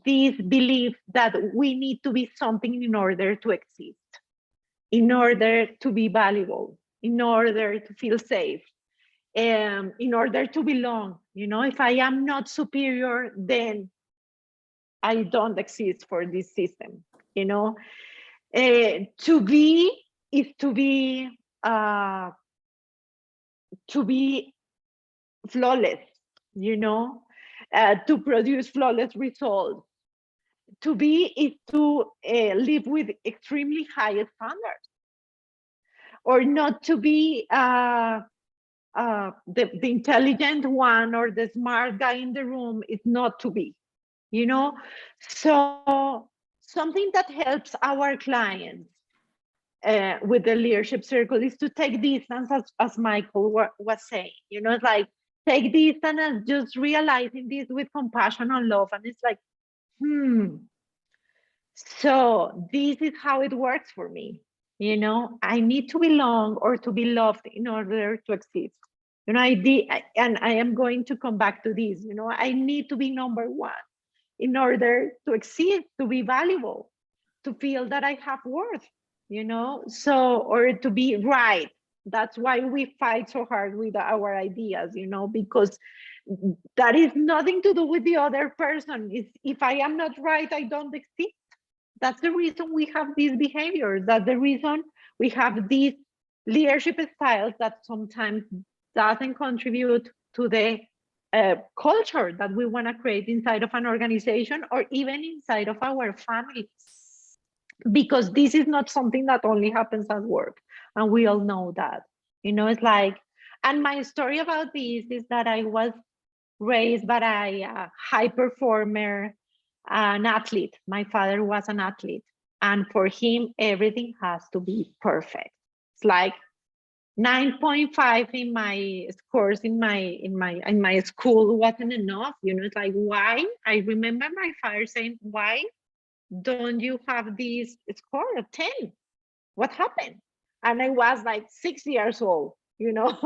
this belief that we need to be something in order to exist, in order to be valuable, in order to feel safe, in order to belong. You know, if I am not superior, then I don't exist for this system. You know, to be is to be flawless. You know, to produce flawless results. To be is to live with extremely high standards, or not to be the intelligent one or the smart guy in the room. Is not to be, you know. So something that helps our clients with the leadership circle is to take distance, as Michael was saying, you know, it's like take distance and just realizing this with compassion and love. And it's like, so this is how it works for me. You know, I need to belong or to be loved in order to exist. You know, and I am going to come back to this. You know, I need to be number one in order to exist, to be valuable, to feel that I have worth, you know, so, or to be right. That's why we fight so hard with our ideas, you know, because that is nothing to do with the other person. It's, if I am not right, I don't exist. That's the reason we have these behaviors. That's the reason we have these leadership styles that sometimes doesn't contribute to the culture that we want to create inside of an organization or even inside of our families. Because this is not something that only happens at work. And we all know that. You know, it's like, and my story about this is that I was raised by a high performer, an athlete. My father was an athlete. And for him, everything has to be perfect. It's like 9.5 in my scores in my school wasn't enough. You know, it's like, why? I remember my father saying, why don't you have this score of 10? What happened? And I was like 6 years old, you know.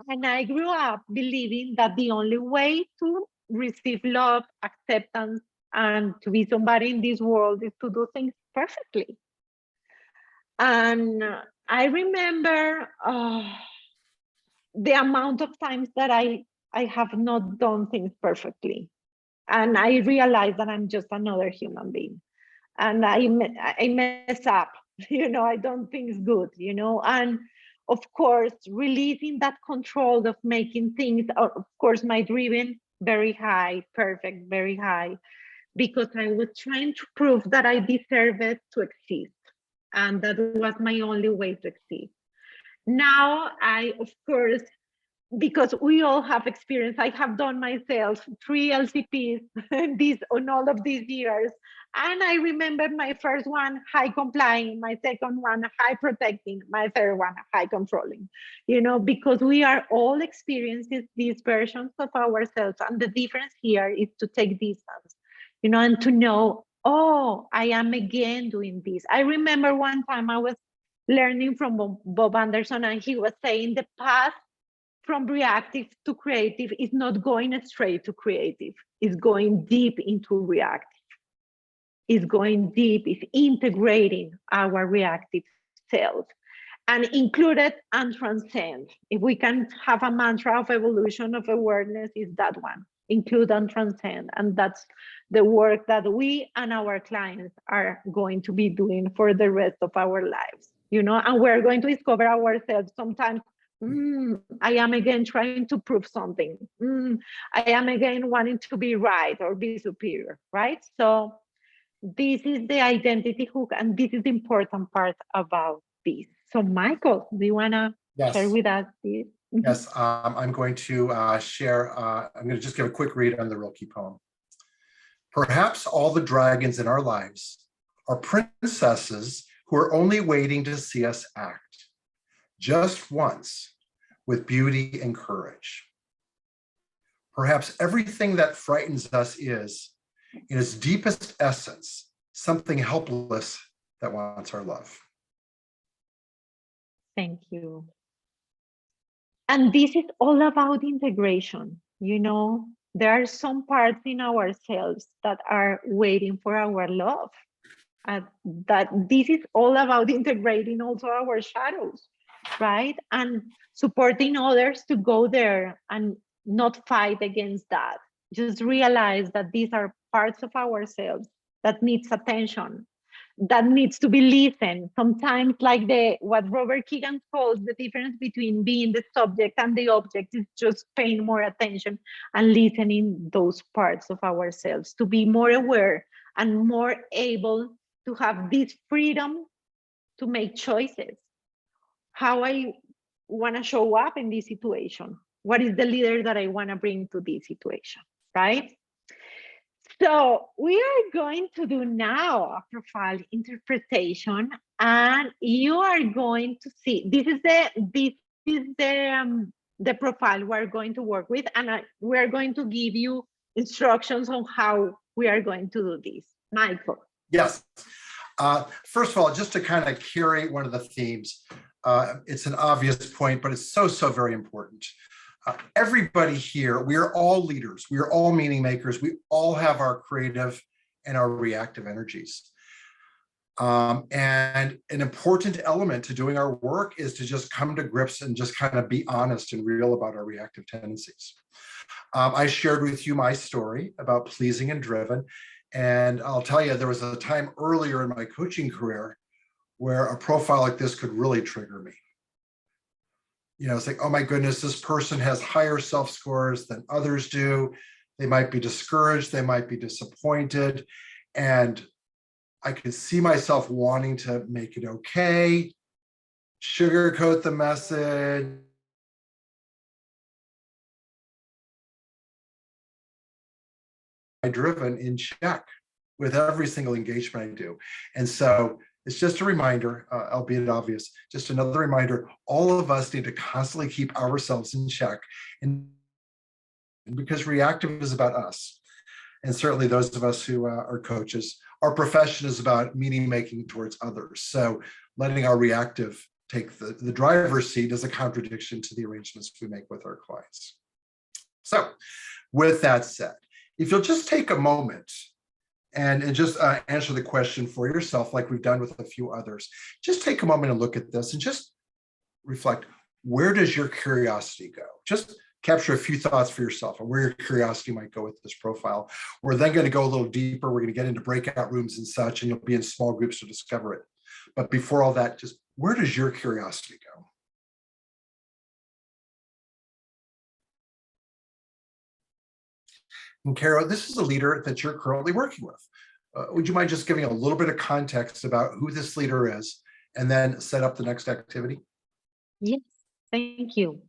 And I grew up believing that the only way to receive love, acceptance, and to be somebody in this world is to do things perfectly. And I remember the amount of times that I have not done things perfectly. And I realized that I'm just another human being. And I mess up, you know, I don't think good, you know. And of course, releasing that control of making things, of course, my driven, very high, perfect, very high, because I was trying to prove that I deserved to exist. And that was my only way to exist. Now, I, of course, because we all have experience. I have done myself 3 LCPs on all of these years. And I remember my first one, high complying, my second one, high protecting, my third one, high controlling, you know, because we are all experiencing these versions of ourselves. And the difference here is to take distance, you know, and to know, oh, I am again doing this. I remember one time I was learning from Bob Anderson, and he was saying the path from reactive to creative is not going straight to creative, it's going deep into reactive. It's going deep, it's integrating our reactive self and included and transcend. If we can have a mantra of evolution of awareness, is that one, include and transcend. And that's the work that we and our clients are going to be doing for the rest of our lives, you know, and we're going to discover ourselves sometimes. I am again trying to prove something. I am again wanting to be right or be superior, right? So this is the identity hook, and this is the important part about this. So Michael, do you want to share with us this? Yes, I'm going to share, I'm going to just give a quick read on the Rilke poem. Perhaps all the dragons in our lives are princesses who are only waiting to see us act, just once, with beauty and courage. Perhaps everything that frightens us is, in its deepest essence, something helpless that wants our love. Thank you. And this is all about integration. You know, there are some parts in ourselves that are waiting for our love. That this is all about integrating also our shadows, right? And supporting others to go there and not fight against that. Just realize that these are parts of ourselves that needs attention, that needs to be listened. Sometimes, like what Robert Keegan calls the difference between being the subject and the object is just paying more attention and listening those parts of ourselves to be more aware and more able to have this freedom to make choices. How I want to show up in this situation. What is the leader that I want to bring to this situation, right? So we are going to do now a profile interpretation, and you are going to see, this is the profile we're going to work with, and we're going to give you instructions on how we are going to do this. Michael. Yes. First of all, just to kind of carry one of the themes, it's an obvious point, but it's so very important. Everybody here, we are all leaders. We are all meaning makers. We all have our creative and our reactive energies. And an important element to doing our work is to just come to grips and just kind of be honest and real about our reactive tendencies. I shared with you my story about pleasing and driven. And I'll tell you, there was a time earlier in my coaching career where a profile like this could really trigger me. You know, it's like, oh my goodness, this person has higher self-scores than others do. They might be discouraged, they might be disappointed. And I could see myself wanting to make it okay, sugarcoat the message. Driven in check with every single engagement I do. And so it's just a reminder, albeit obvious, just another reminder, all of us need to constantly keep ourselves in check. And because reactive is about us. And certainly those of us who are coaches, our profession is about meaning making towards others. So letting our reactive take the driver's seat is a contradiction to the arrangements we make with our clients. So with that said, if you'll just take a moment and just answer the question for yourself, like we've done with a few others, just take a moment and look at this and just reflect, where does your curiosity go? Just capture a few thoughts for yourself on where your curiosity might go with this profile. We're then going to go a little deeper. We're going to get into breakout rooms and such, and you'll be in small groups to discover it. But before all that, just where does your curiosity go? And Carol, this is a leader that you're currently working with. Would you mind just giving a little bit of context about who this leader is and then set up the next activity? Yes, thank you.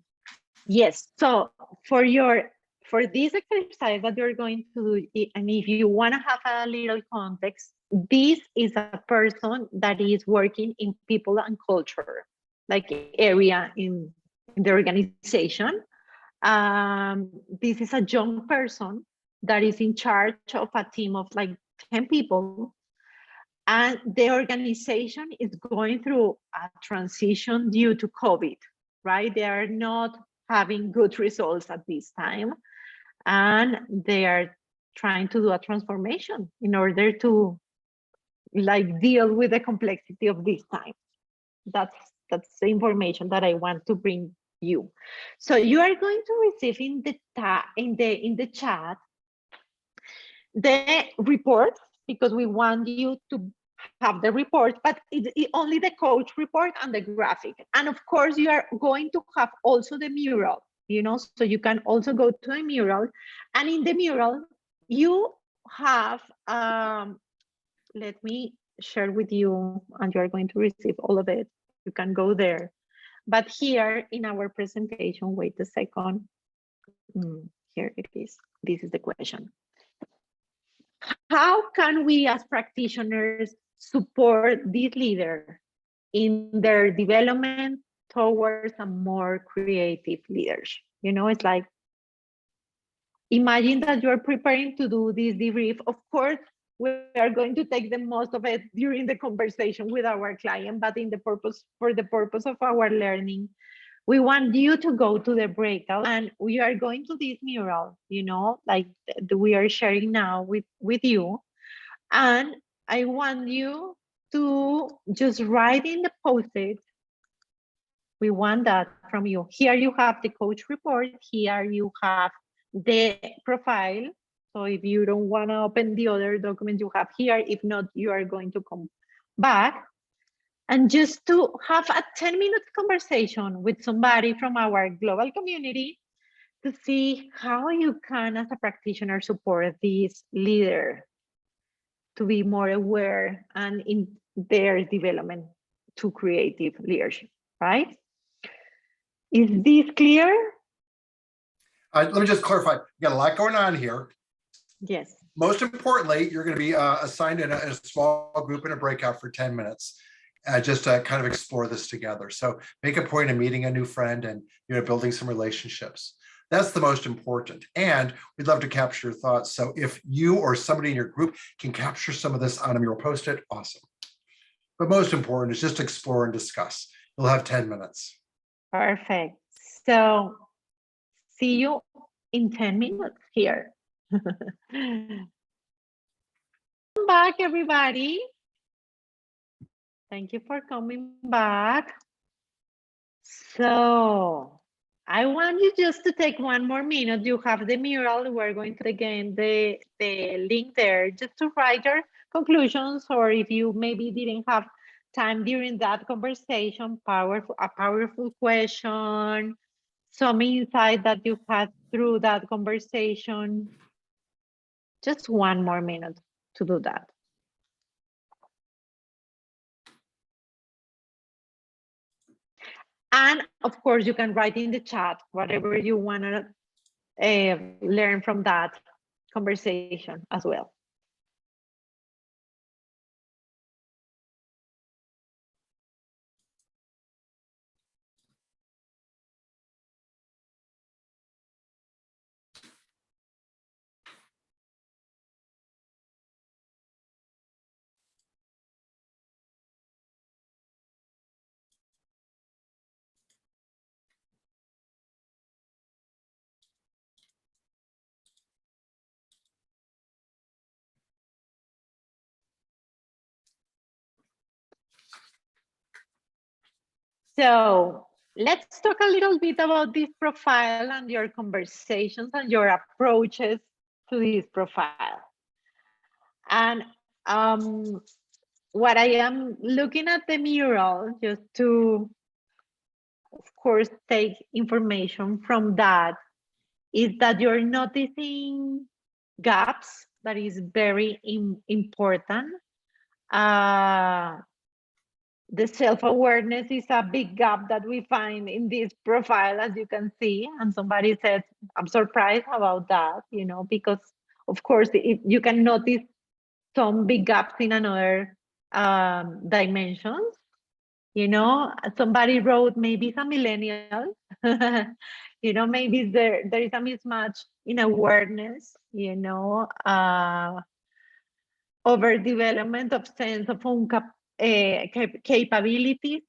Yes, so for this exercise that you're going to do, and if you want to have a little context, this is a person that is working in people and culture, like area in the organization. This is a young person that is in charge of a team of like 10 people. And the organization is going through a transition due to COVID, right? They are not having good results at this time. And they are trying to do a transformation in order to like deal with the complexity of this time. That's the information that I want to bring you. So you are going to receive in the chat the report, because we want you to have the report, but it only the coach report and the graphic. And of course, you are going to have also the mural, you know, so you can also go to a mural. And in the mural, you have, let me share with you, and you're going to receive all of it. You can go there. But here in our presentation, wait a second. Here it is. This is the question. how can we as practitioners support this leader in their development towards a more creative leadership? It's like, imagine that you're preparing to do this debrief. Of course, we are going to take the most of it during the conversation with our client, but for the purpose of our learning, we want you to go to the breakout, and we are going to this mural, like we are sharing now with you. And I want you to just write in the post-it. We want that from you. Here you have the coach report. Here you have the profile. So if you don't want to open the other document you have here, if not, you are going to come back. And just to have a 10-minute conversation with somebody from our global community to see how you can, as a practitioner, support this leader to be more aware and in their development to creative leadership, right? Is this clear? Let me just clarify. You got a lot going on here. Yes. Most importantly, you're going to be assigned in a small group in a breakout for 10 minutes. Just to kind of explore this together. So make a point of meeting a new friend and building some relationships. That's the most important. And we'd love to capture your thoughts. So if you or somebody in your group can capture some of this on a mural post-it, awesome. But most important is just explore and discuss. You'll have 10 minutes. Perfect. So see you in 10 minutes here. Welcome back, everybody. Thank you for coming back. So I want you just to take 1 more minute. You have the mural. We're going to again the link there just to write your conclusions, or if you maybe didn't have time during that conversation, a powerful question, some insight that you had through that conversation. Just 1 more minute to do that. And of course, you can write in the chat whatever you want to learn from that conversation as well. So let's talk a little bit about this profile and your conversations and your approaches to this profile. And what I am looking at the mural, just to, of course, take information from that, is that you're noticing gaps that is very important. The self-awareness is a big gap that we find in this profile, as you can see. And somebody said, I'm surprised about that, because of course, you can notice some big gaps in another dimensions. Somebody wrote, maybe it's a millennial, maybe there is a mismatch in awareness, overdevelopment of sense of own capabilities,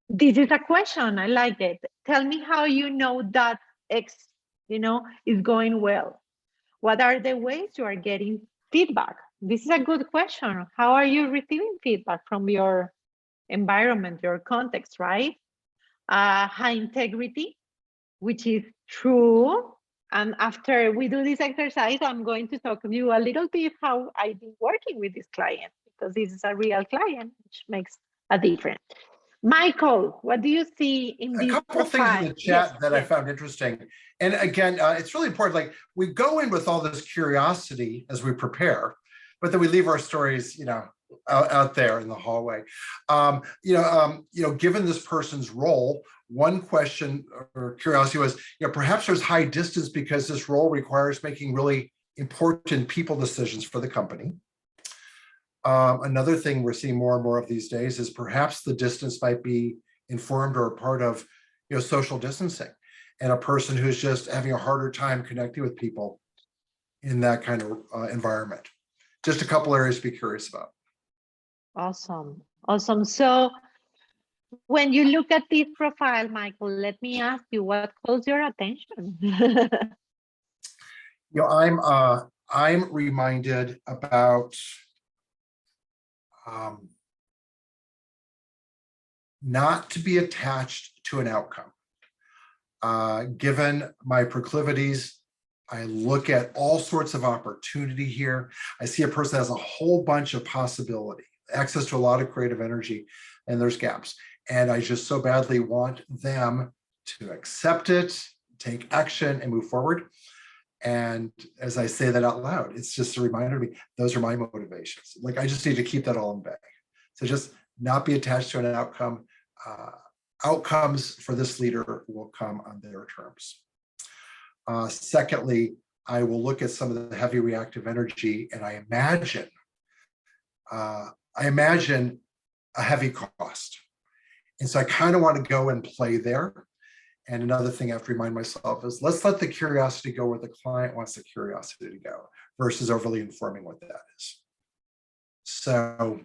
this is a question. I like it. Tell me how you know that X, is going well. What are the ways you are getting feedback? This is a good question. How are you receiving feedback from your environment, your context, right? High integrity, which is true. And after we do this exercise, I'm going to talk to you a little bit how I've been working with this client, because this is a real client, which makes a difference. Michael, what do you see in this A couple of things in the chat that I found interesting. And again, it's really important. Like, we go in with all this curiosity as we prepare, but then we leave our stories, out there in the hallway. Given this person's role, one question or curiosity was, perhaps there's high distance because this role requires making really important people decisions for the company. Another thing we're seeing more and more of these days is perhaps the distance might be informed or a part of, social distancing, and a person who's just having a harder time connecting with people in that kind of environment. Just a couple areas to be curious about. Awesome. Awesome. So when you look at this profile, Michael, let me ask you, what calls your attention? I'm reminded about not to be attached to an outcome. Given my proclivities, I look at all sorts of opportunity here. I see a person that has a whole bunch of possibility, access to a lot of creative energy, and there's gaps. And I just so badly want them to accept it, take action, and move forward. And as I say that out loud, it's just a reminder to me, those are my motivations. Like, I just need to keep that all in bag. So just not be attached to an outcome. Outcomes for this leader will come on their terms. Secondly, I will look at some of the heavy reactive energy, and I imagine a heavy cost. And so I kind of want to go and play there. And another thing I have to remind myself is, let's let the curiosity go where the client wants the curiosity to go, versus overly informing what that is. So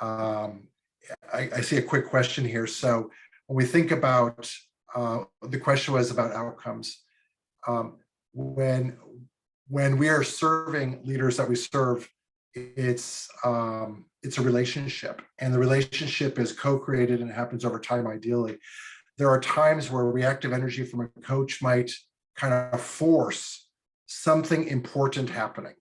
I see a quick question here. So when we think about, the question was about outcomes. When we are serving leaders that we serve, it's a relationship, and the relationship is co-created and it happens over time, ideally. There are times where reactive energy from a coach might kind of force something important happening.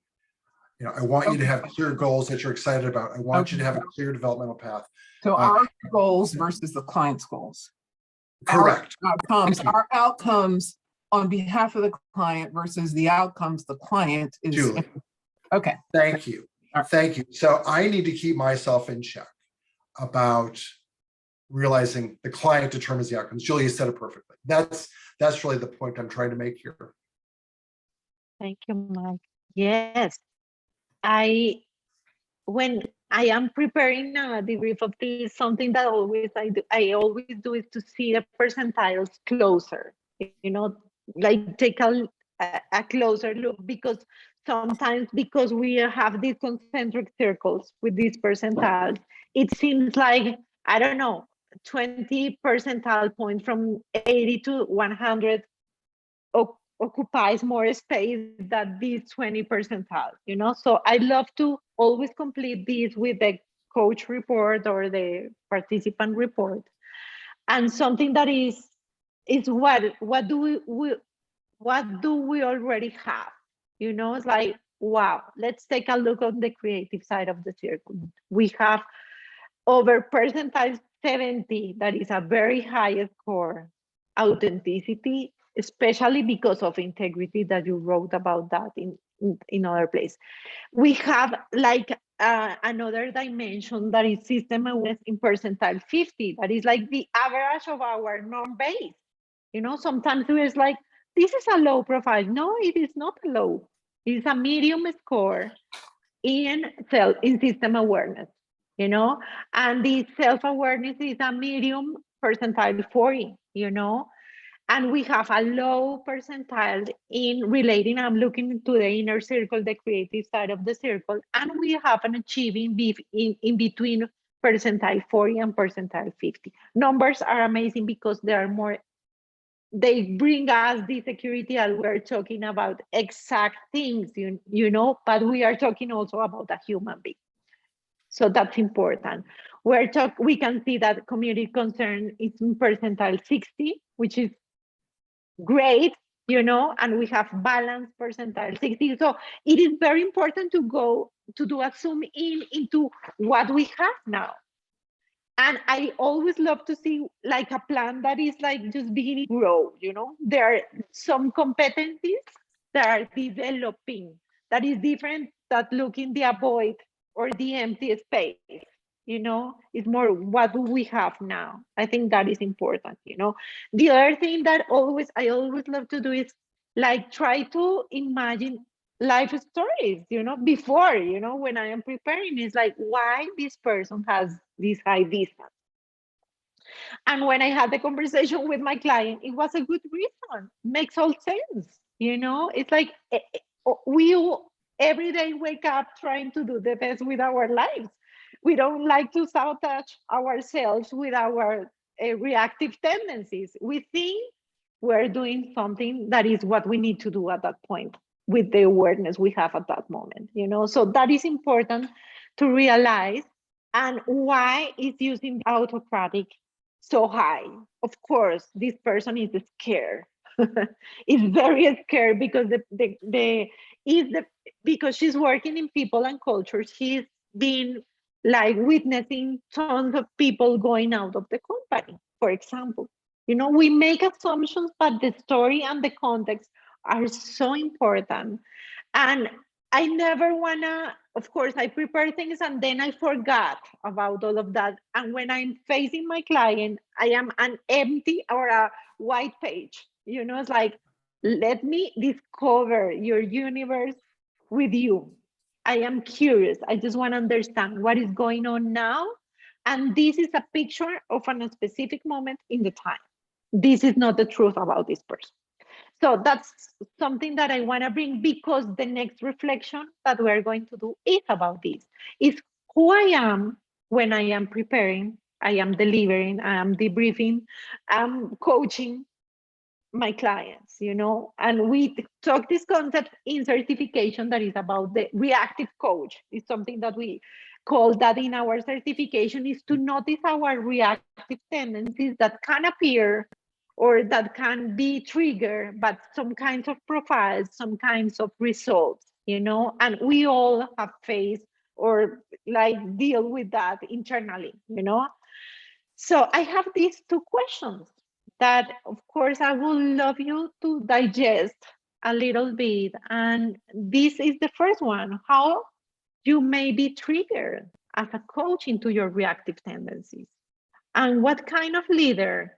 I want you to have clear goals that you're excited about. I want you to have a clear developmental path. So our goals versus the client's goals. Correct. Our outcomes on behalf of the client versus the outcomes the client is. Julie. Okay. Thank you. Thank you. So I need to keep myself in check about realizing the client determines the outcomes. Julia said it perfectly. That's really the point I'm trying to make here. Thank you, Mike. Yes, when I am preparing a debrief of this, something that I always do is to see the percentiles closer. Like take a closer look, because sometimes, because we have these concentric circles with these percentiles, it seems like, I don't know, 20 percentile points from 80 to 100 occupies more space than these 20 percentiles, so I love to always complete this with the coach report or the participant report. And something that is what do we already have? It's like, wow, let's take a look on the creative side of the circle. We have over percentile 70, that is a very high score. Authenticity, especially because of integrity, that you wrote about that in other place. We have like another dimension that is system awareness in percentile 50. That is like the average of our norm base. Sometimes we're like, this is a low profile. No, it is not a low. It is a medium score in system awareness. And the self-awareness is a medium percentile 40, and we have a low percentile in relating. I'm looking into the inner circle, the creative side of the circle, and we have an achieving in between percentile 40 and percentile 50. Numbers are amazing because they bring us the security that we're talking about exact things, but we are talking also about a human being. So that's important. We can see that community concern is in percentile 60, which is great, and we have balanced percentile 60. So it is very important to do a zoom into what we have now. And I always love to see like a plan that is like just beginning to grow, There are some competencies that are developing, that is different, that look in the void or the empty space, it's more, what do we have now? I think that is important, The other thing that I always love to do is like try to imagine life stories, before, when I am preparing, it's like, why this person has this high distance. And when I had the conversation with my client, it was a good reason. Makes all sense. It's like we all every day wake up trying to do the best with our lives. We don't like to sabotage ourselves with our reactive tendencies. We think we're doing something that is what we need to do at that point with the awareness we have at that moment. So that is important to realize. And why is using autocratic so high? Of course, this person is scared. Is very scared because because she's working in people and culture. She's been like witnessing tons of people going out of the company, for example. We make assumptions, but the story and the context are so important. And I never wanna, of course, I prepare things and then I forgot about all of that. And when I'm facing my client, I am an empty or a white page. It's like, let me discover your universe with you. I am curious. I just want to understand what is going on now. And this is a picture of a specific moment in the time. This is not the truth about this person. So that's something that I want to bring, because the next reflection that we're going to do is about this. Is who I am when I am preparing, I am delivering, I am debriefing, I'm coaching my clients, and we talk this concept in certification that is about the reactive coach. It's something that we call that in our certification, is to notice our reactive tendencies that can appear or that can be triggered, but some kinds of profiles, some kinds of results, and we all have faced or like deal with that internally, So I have these two questions that, of course, I would love you to digest a little bit. And this is the first one: how you may be triggered as a coach into your reactive tendencies, and what kind of leader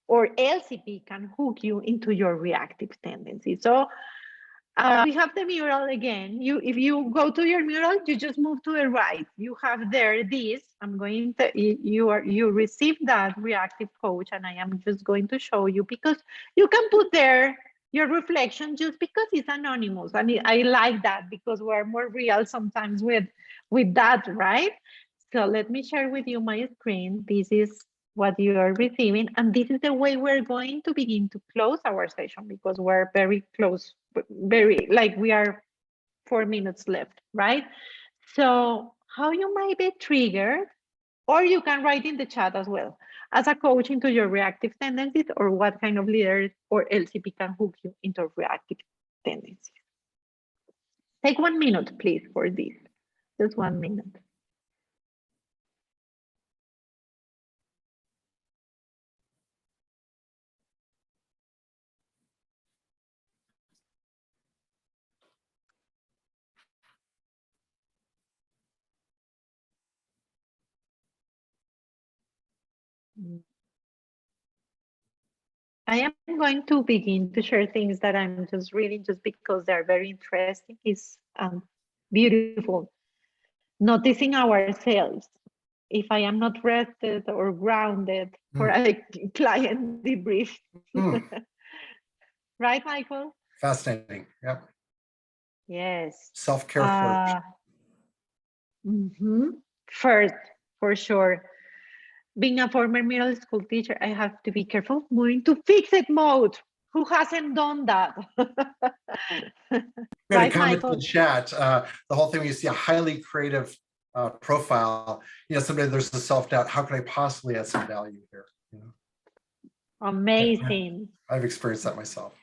or LCP can hook you into your reactive tendencies. So we have the mural again. If you go to your mural, you just move to the right. You have there this. I'm going to you receive that reactive coach, and I am just going to show you, because you can put there your reflection just because it's anonymous, and I like that because we're more real sometimes with that, right? So let me share with you my screen. This is what you are receiving, and this is the way we're going to begin to close our session, because we're very close, very like we are 4 minutes left, right? So how you might be triggered, or you can write in the chat as well, as a coach into your reactive tendencies, or what kind of leader or LCP can hook you into reactive tendencies. Take 1 minute, please, for this. Just 1 minute. I am going to begin to share things that I'm just reading just because they're very interesting. It's beautiful. Noticing ourselves. If I am not rested or grounded for a client debrief. Right, Michael? Fascinating. Yep. Yes. Self-care first. First, for sure. Being a former middle school teacher, I have to be careful moving to fix-it mode. Who hasn't done that? We had a Right, comment in Michael? the chat. The whole thing, when you see a highly creative profile, somebody there's the self-doubt. How could I possibly add some value here? Amazing. I've experienced that myself.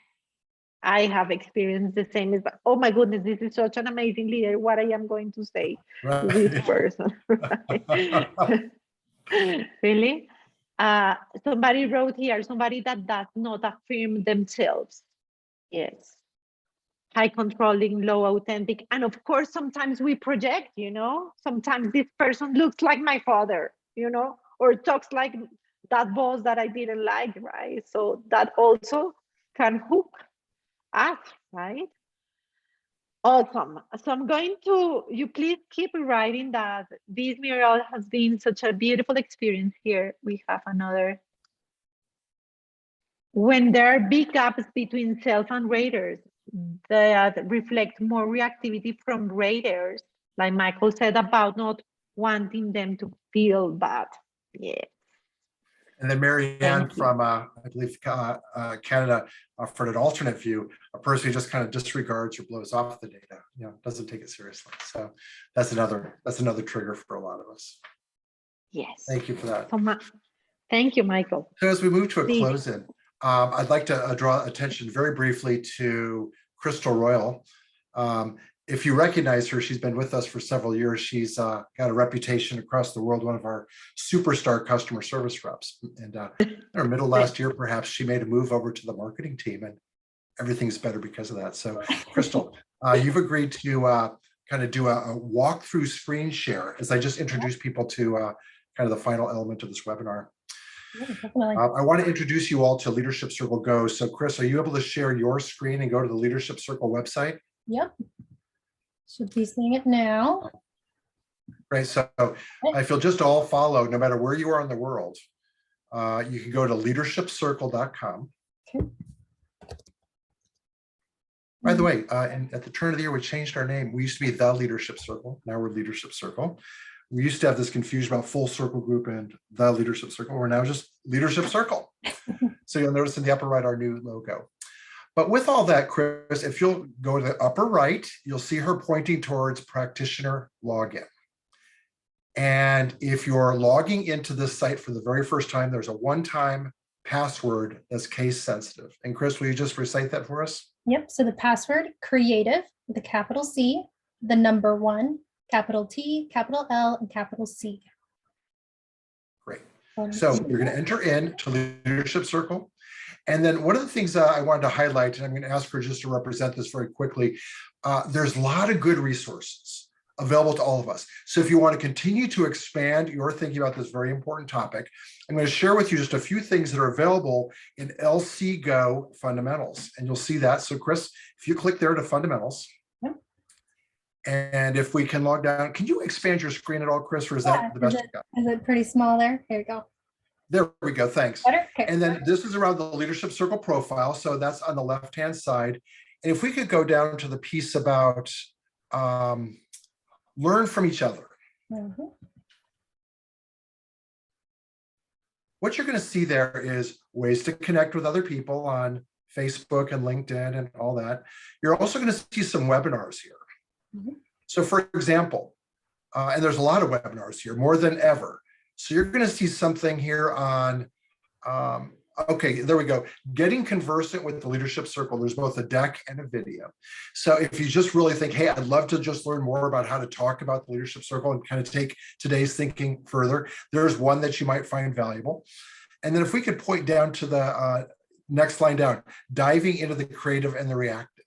I have experienced the same. It's like, oh my goodness, this is such an amazing leader. What I am going to say to this person. Really? Somebody wrote here, somebody that does not affirm themselves. Yes. High controlling, low authentic. And of course, sometimes we project, sometimes this person looks like my father, or talks like that boss that I didn't like, right? So that also can hook us, right? Awesome. So I'm going to, you please keep writing that this mural has been such a beautiful experience here. We have another. When there are big gaps between self and raters that reflect more reactivity from raters, like Michael said about not wanting them to feel bad. Yeah. And then Mary Ann Thank you. from, I believe, Canada offered an alternate view, a person who just kind of disregards or blows off the data, doesn't take it seriously. So that's another trigger for a lot of us. Yes. Thank you for that. Thank you, Michael. So as we move to a Please. close-in, I'd like to draw attention very briefly to Crystal Royal. If you recognize her, she's been with us for several years. She's got a reputation across the world, one of our superstar customer service reps. And in the middle of last year, perhaps she made a move over to the marketing team, and everything's better because of that. So Crystal, you've agreed to kind of do a walkthrough screen share as I just introduce people to kind of the final element of this webinar. I want to introduce you all to Leadership Circle Go. So Chris, are you able to share your screen and go to the Leadership Circle website? Yep. Should be seeing it now. Right. So if you'll just all follow, no matter where you are in the world, you can go to leadershipcircle.com. Okay. By the way, and at the turn of the year, we changed our name. We used to be the Leadership Circle. Now we're Leadership Circle. We used to have this confusion about Full Circle Group and the Leadership Circle. We're now just Leadership Circle. So you'll notice in the upper right our new logo. But with all that, Chris, if you'll go to the upper right, you'll see her pointing towards practitioner login. And if you're logging into this site for the very first time, there's a one-time password that's case sensitive. And Chris, will you just recite that for us? Yep. So the password creative with a capital C, the number 1, capital T, capital L, and capital C. Great. So you're going to enter into Leadership Circle. And then one of the things I wanted to highlight, and I'm going to ask her just to represent this very quickly, there's a lot of good resources available to all of us. So if you want to continue to expand your thinking about this very important topic, I'm going to share with you just a few things that are available in LC Go Fundamentals. And you'll see that. So Chris, if you click there to Fundamentals, and if we can log down, can you expand your screen at all, Chris, or is that the best you got? Is it pretty small there? Here we go. There we go, thanks. Better? Okay. And then this is around the Leadership Circle profile. So that's on the left-hand side. And if we could go down to the piece about learn from each other. Mm-hmm. What you're going to see there is ways to connect with other people on Facebook and LinkedIn and all that. You're also going to see some webinars here. Mm-hmm. So for example, and there's a lot of webinars here, more than ever. So you're going to see something here on, okay, there we go. Getting conversant with the Leadership Circle. There's both a deck and a video. So if you just really think, hey, I'd love to just learn more about how to talk about the Leadership Circle and kind of take today's thinking further, there's one that you might find valuable. And then if we could point down to the next line down, diving into the creative and the reactive.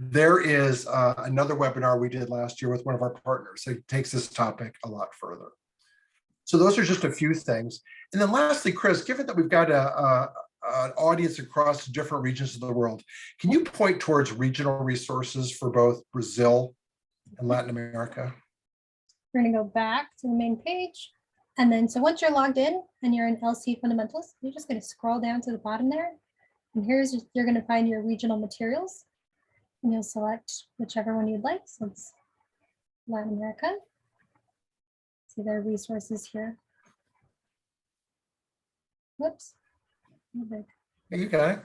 There is another webinar we did last year with one of our partners. It takes this topic a lot further. So those are just a few things. And then lastly, Chris, given that we've got an audience across different regions of the world, can you point towards regional resources for both Brazil and Latin America? We're going to go back to the main page. And then, so once you're logged in and you're in LC Fundamentals, you're just going to scroll down to the bottom there. And you're going to find your regional materials. And you'll select whichever one you'd like. So it's Latin America. See their resources here. Whoops. Yeah, you got it.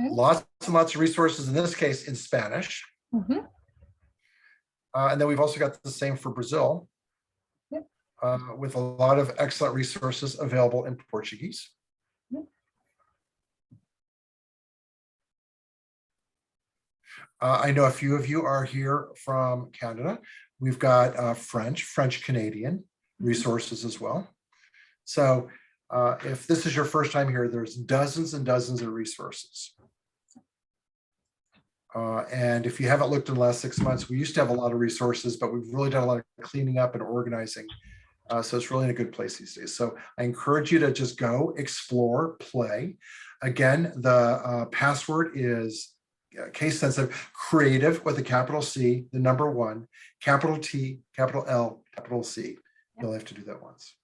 Okay. Lots and lots of resources, in this case, in Spanish. Mm-hmm. And then we've also got the same for Brazil, yep. With a lot of excellent resources available in Portuguese. Yep. I know a few of you are here from Canada. We've got French Canadian resources as well. So if this is your first time here, there's dozens and dozens of resources. And if you haven't looked in the last 6 months, we used to have a lot of resources, but we've really done a lot of cleaning up and organizing. So it's really in a good place these days. So I encourage you to just go, explore, play. Again, the password is case sensitive, creative with a capital C, the number 1, capital T, capital L, capital C. You'll have to do that once.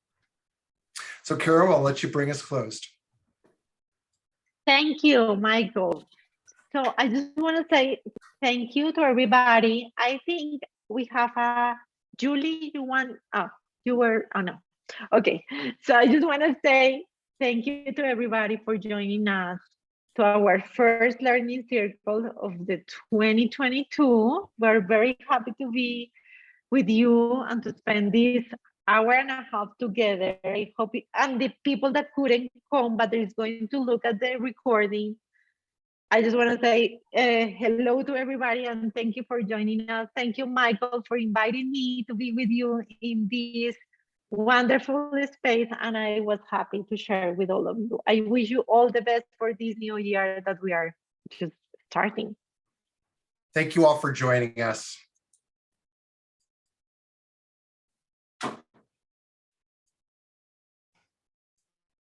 So Carol, I'll let you bring us closed. Thank you, Michael. So I just want to say thank you to everybody. I think we have a Julie, you want, oh, you were, oh no. Okay, so I just want to say thank you to everybody for joining us to our first learning circle of the 2022. We're very happy to be with you and to spend this hour and a half together. I hope, and the people that couldn't come, but is going to look at the recording, I just want to say hello to everybody and thank you for joining us. Thank you, Michael, for inviting me to be with you in this wonderful space. And I was happy to share with all of you. I wish you all the best for this new year that we are just starting. Thank you all for joining us.